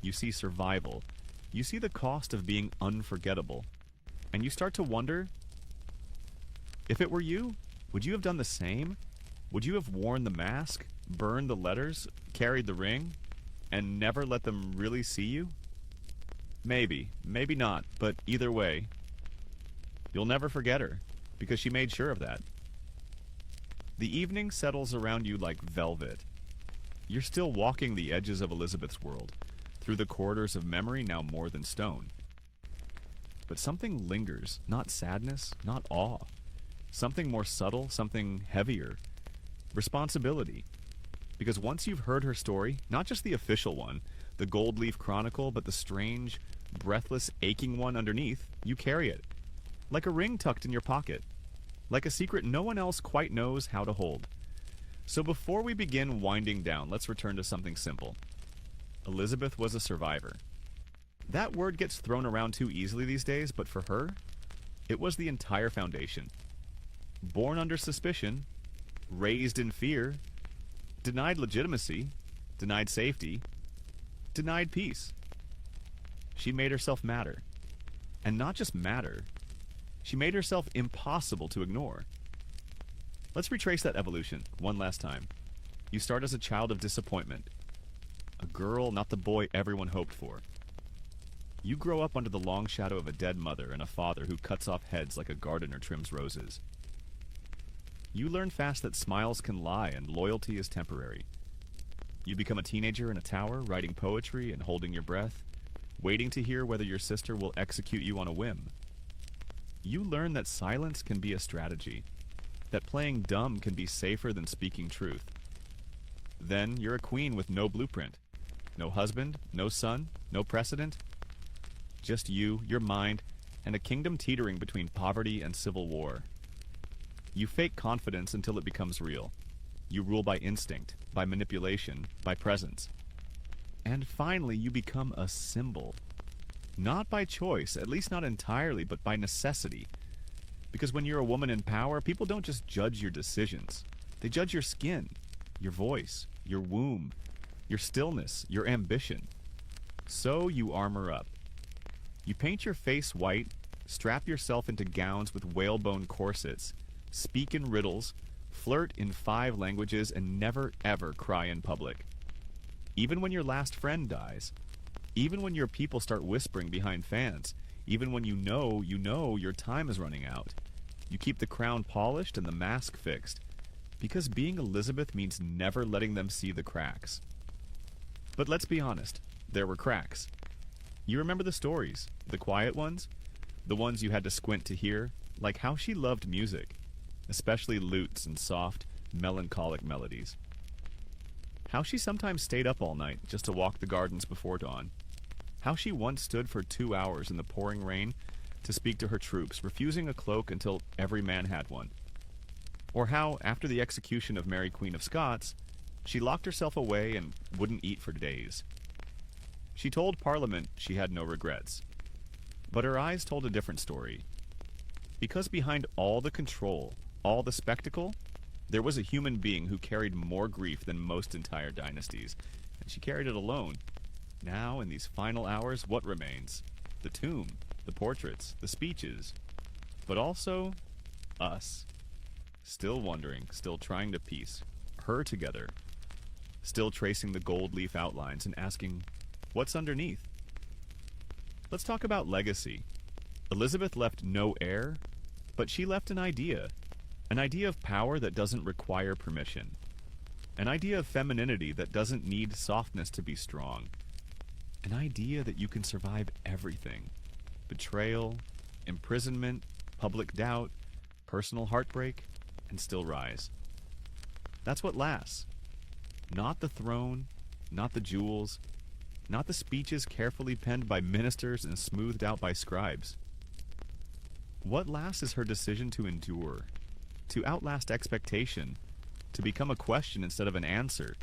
You see survival. You see the cost of being unforgettable. And you start to wonder, if it were you, would you have done the same? Would you have worn the mask, burned the letters, carried the ring, and never let them really see you? Maybe, maybe not, but either way, you'll never forget her, because she made sure of that. The evening settles around you like velvet. You're still walking the edges of Elizabeth's world, through the corridors of memory now more than stone. But something lingers, not sadness, not awe. Something more subtle, something heavier. Responsibility. Because once you've heard her story, not just the official one, the gold leaf chronicle, but the strange, breathless, aching one underneath, you carry it. Like a ring tucked in your pocket. Like a secret no one else quite knows how to hold. So before we begin winding down, let's return to something simple. Elizabeth was a survivor. That word gets thrown around too easily these days, but for her, it was the entire foundation. Born under suspicion, raised in fear, denied legitimacy, denied safety, denied peace. She made herself matter. And not just matter, she made herself impossible to ignore. Let's retrace that evolution one last time. You start as a child of disappointment. A girl, not the boy everyone hoped for. You grow up under the long shadow of a dead mother and a father who cuts off heads like a gardener trims roses. You learn fast that smiles can lie and loyalty is temporary. You become a teenager in a tower, writing poetry and holding your breath, waiting to hear whether your sister will execute you on a whim. You learn that silence can be a strategy, that playing dumb can be safer than speaking truth. Then you're a queen with no blueprint. No husband, no son, no precedent. Just you, your mind, and a kingdom teetering between poverty and civil war. You fake confidence until it becomes real. You rule by instinct, by manipulation, by presence. And finally, you become a symbol. Not by choice, at least not entirely, but by necessity. Because when you're a woman in power, people don't just judge your decisions. They judge your skin, your voice, your womb, your stillness, your ambition. So you armor up. You paint your face white, strap yourself into gowns with whalebone corsets, speak in riddles, flirt in 5 languages, and never ever cry in public. Even when your last friend dies, even when your people start whispering behind fans, even when you know your time is running out, you keep the crown polished and the mask fixed, because being Elizabeth means never letting them see the cracks. But let's be honest, there were cracks. You remember the stories, the quiet ones, the ones you had to squint to hear, like how she loved music, especially lutes and soft, melancholic melodies. How she sometimes stayed up all night just to walk the gardens before dawn. How she once stood for 2 hours in the pouring rain to speak to her troops, refusing a cloak until every man had one. Or how, after the execution of Mary Queen of Scots, she locked herself away and wouldn't eat for days. She told Parliament she had no regrets. But her eyes told a different story. Because behind all the control, all the spectacle, there was a human being who carried more grief than most entire dynasties, and she carried it alone. Now, in these final hours, what remains? The tomb. the portraits, the speeches, but also us. Still wondering, still trying to piece her together, still tracing the gold leaf outlines and asking, what's underneath? Let's talk about legacy. Elizabeth left no heir, but she left an idea of power that doesn't require permission, an idea of femininity that doesn't need softness to be strong, an idea that you can survive everything: betrayal, imprisonment, public doubt, personal heartbreak, and still rise. That's what lasts. Not the throne, not the jewels, not the speeches carefully penned by ministers and smoothed out by scribes. What lasts is her decision to endure, to outlast expectation, to become a question instead of an answer.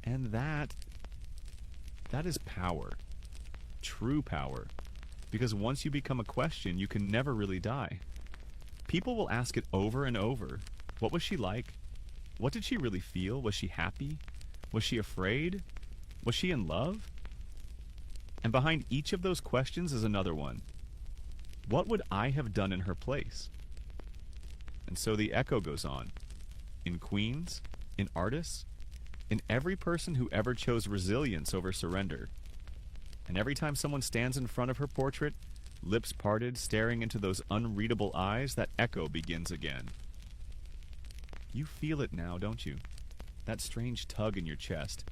And that is power. True power. Because once you become a question, you can never really die. People will ask it over and over. What was she like? What did she really feel? Was she happy? Was she afraid? Was she in love? And behind each of those questions is another one. What would I have done in her place? And so the echo goes on. In queens, in artists, in every person who ever chose resilience over surrender. And every time someone stands in front of her portrait, lips parted, staring into those unreadable eyes, that echo begins again. You feel it now, don't you? That strange tug in your chest,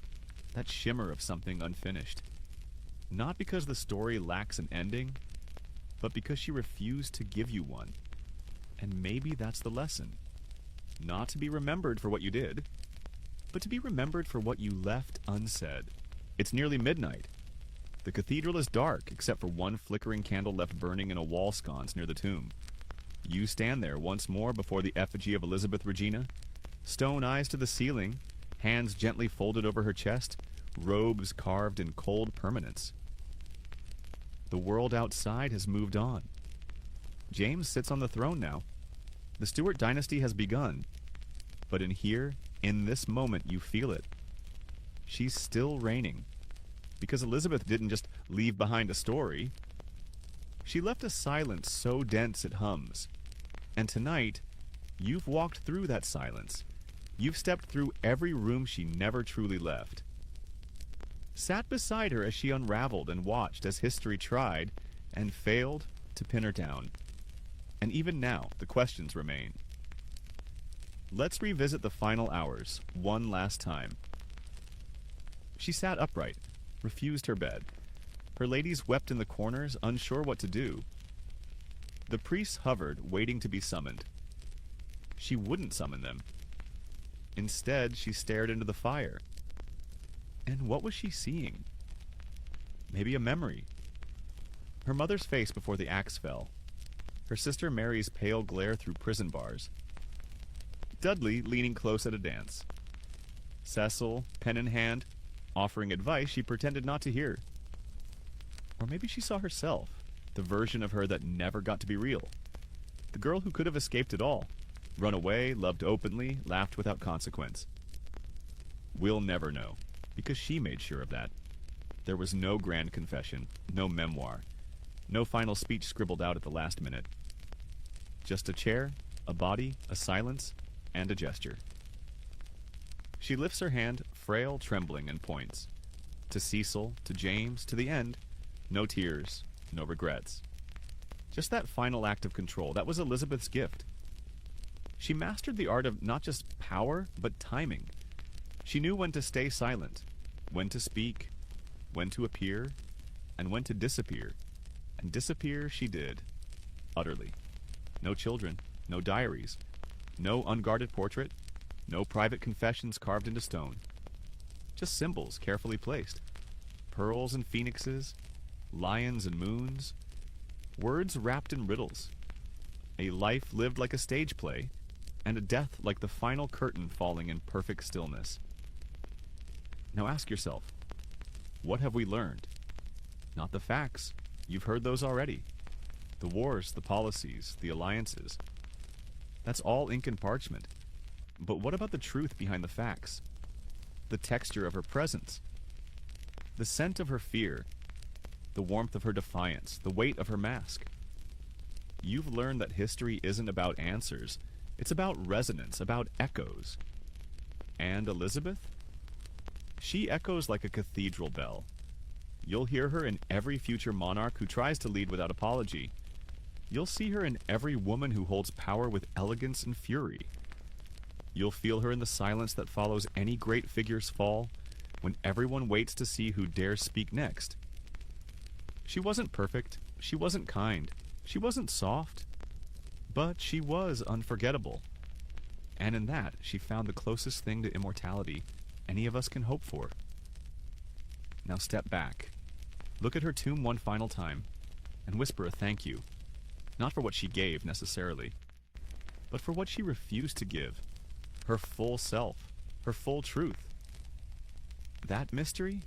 that shimmer of something unfinished. Not because the story lacks an ending, but because she refused to give you one. And maybe that's the lesson. Not to be remembered for what you did, but to be remembered for what you left unsaid. It's nearly midnight. The cathedral is dark, except for one flickering candle left burning in a wall sconce near the tomb. You stand there once more before the effigy of Elizabeth Regina, stone eyes to the ceiling, hands gently folded over her chest, robes carved in cold permanence. The world outside has moved on. James sits on the throne now. The Stuart dynasty has begun. But in here, in this moment, you feel it. She's still reigning. Because Elizabeth didn't just leave behind a story. She left a silence so dense it hums. And tonight, you've walked through that silence. You've stepped through every room she never truly left. Sat beside her as she unraveled and watched as history tried and failed to pin her down. And even now, the questions remain. Let's revisit the final hours, one last time. She sat upright, refused her bed. Her ladies wept in the corners, unsure what to do. The priests hovered, waiting to be summoned. She wouldn't summon them. Instead, she stared into the fire. And what was she seeing? Maybe a memory. Her mother's face before the axe fell. Her sister Mary's pale glare through prison bars. Dudley leaning close at a dance. Cecil, pen in hand, offering advice she pretended not to hear. Or maybe she saw herself, the version of her that never got to be real. The girl who could have escaped it all. Run away, loved openly, laughed without consequence. We'll never know, because she made sure of that. There was no grand confession, no memoir, no final speech scribbled out at the last minute. Just a chair, a body, a silence, and a gesture. She lifts her hand, frail, trembling, and points. To Cecil, to James, to the end. No tears, no regrets. Just that final act of control, that was Elizabeth's gift. She mastered the art of not just power, but timing. She knew when to stay silent, when to speak, when to appear, and when to disappear. And disappear she did, utterly. No children, no diaries, no unguarded portrait, no private confessions carved into stone. Just symbols carefully placed. Pearls and phoenixes, lions and moons, words wrapped in riddles. A life lived like a stage play, and a death like the final curtain falling in perfect stillness. Now ask yourself, what have we learned? Not the facts. You've heard those already. The wars, the policies, the alliances. That's all ink and parchment. But what about the truth behind the facts? The texture of her presence. The scent of her fear. the warmth of her defiance, the weight of her mask. You've learned that history isn't about answers. It's about resonance, about echoes. And Elizabeth? She echoes like a cathedral bell. You'll hear her in every future monarch who tries to lead without apology. You'll see her in every woman who holds power with elegance and fury. You'll feel her in the silence that follows any great figure's fall, when everyone waits to see who dares speak next. She wasn't perfect, she wasn't kind, she wasn't soft, but she was unforgettable. And in that, she found the closest thing to immortality any of us can hope for. Now step back, look at her tomb one final time, and whisper a thank you. Not for what she gave, necessarily, but for what she refused to give. Her full self, her full truth. That mystery?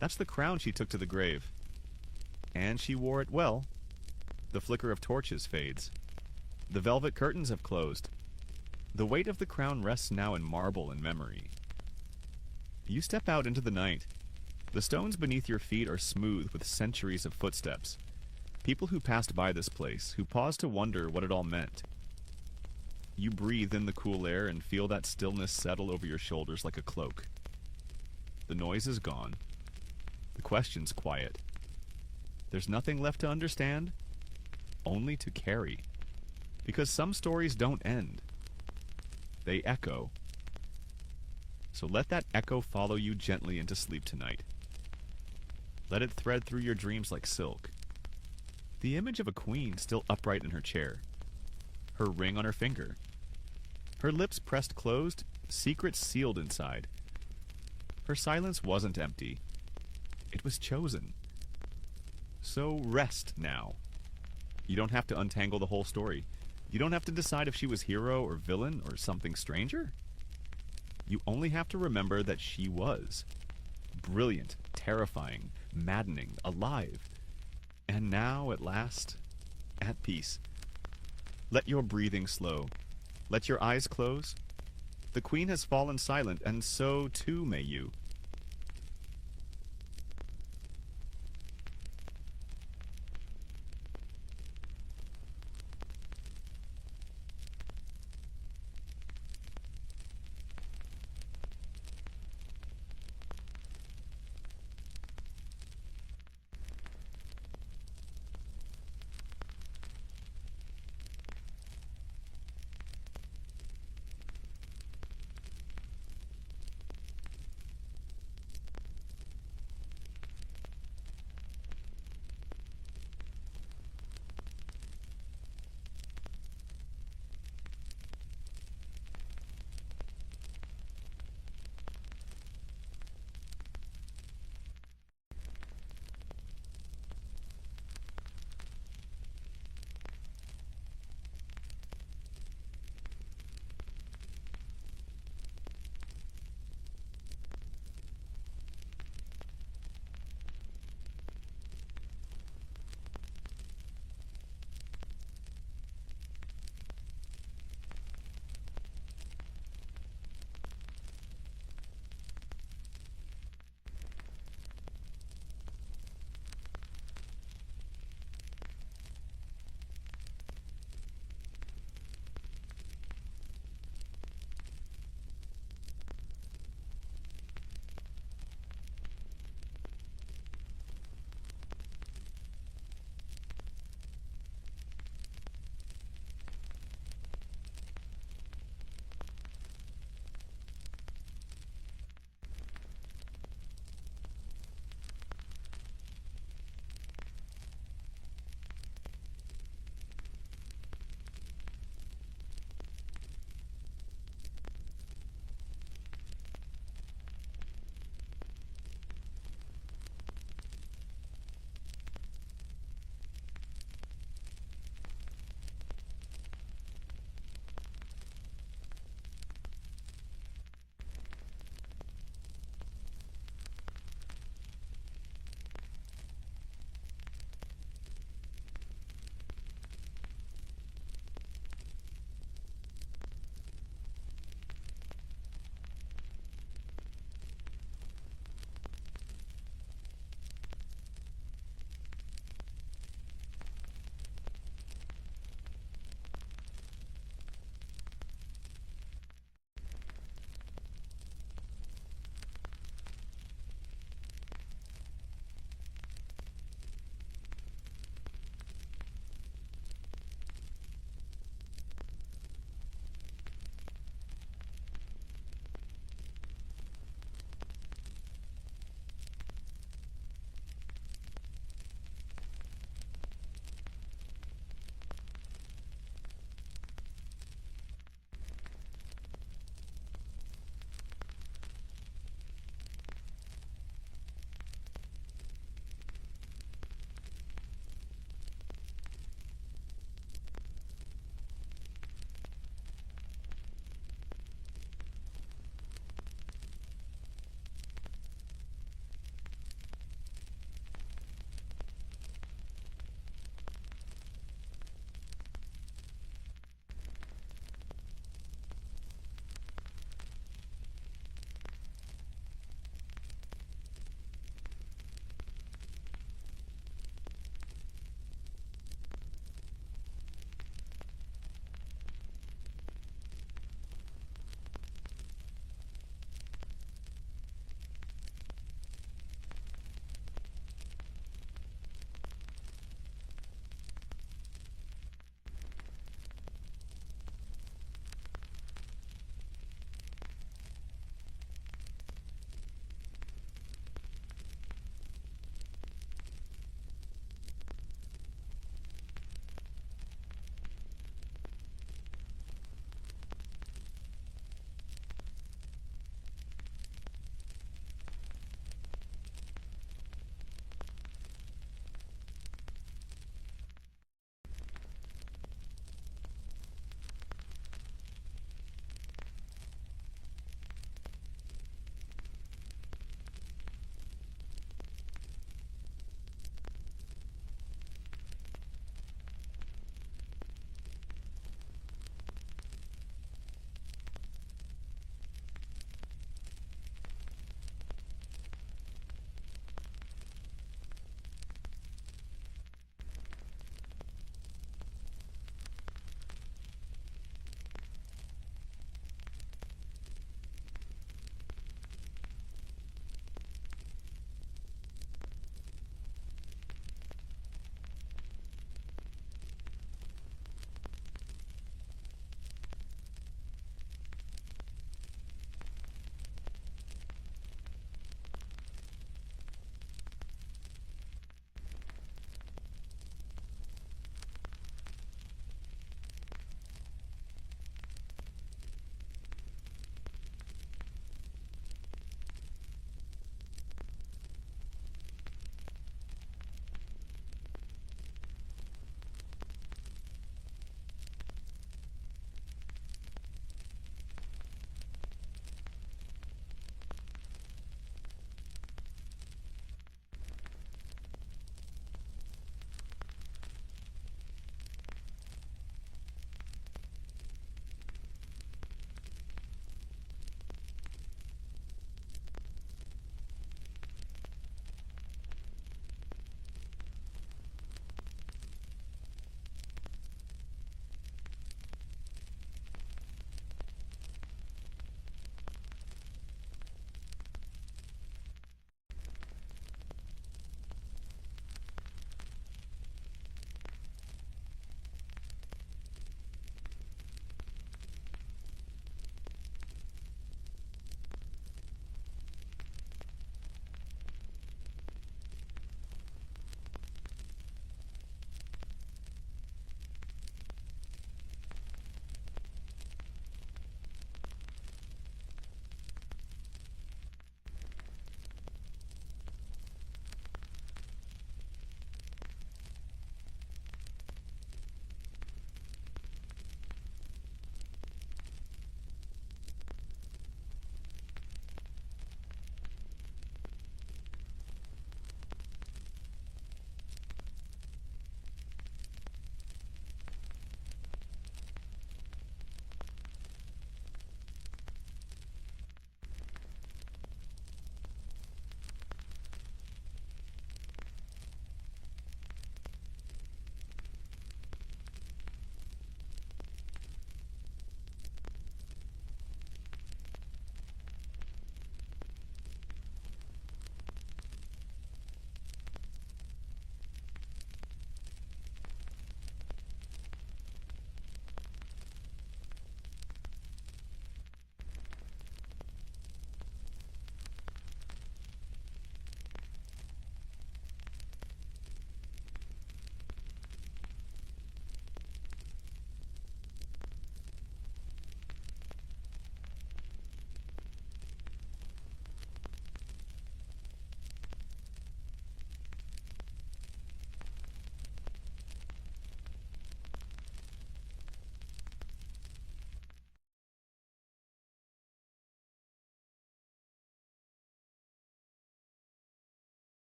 That's the crown she took to the grave. And she wore it well. The flicker of torches fades. The velvet curtains have closed. The weight of the crown rests now in marble and memory. You step out into the night. The stones beneath your feet are smooth with centuries of footsteps. People who passed by this place, who paused to wonder what it all meant. You breathe in the cool air and feel that stillness settle over your shoulders like a cloak. The noise is gone. The question's quiet. There's nothing left to understand, only to carry. Because some stories don't end. They echo. So let that echo follow you gently into sleep tonight. Let it thread through your dreams like silk. The image of a queen still upright in her chair. Her ring on her finger. Her lips pressed closed, secrets sealed inside. Her silence wasn't empty. It was chosen. So rest now. You don't have to untangle the whole story. You don't have to decide if she was hero or villain or something stranger. You only have to remember that she was. Brilliant, terrifying, maddening, alive. And now, at last, at peace. Let your breathing slow. Let your eyes close. The queen has fallen silent, and so too may you.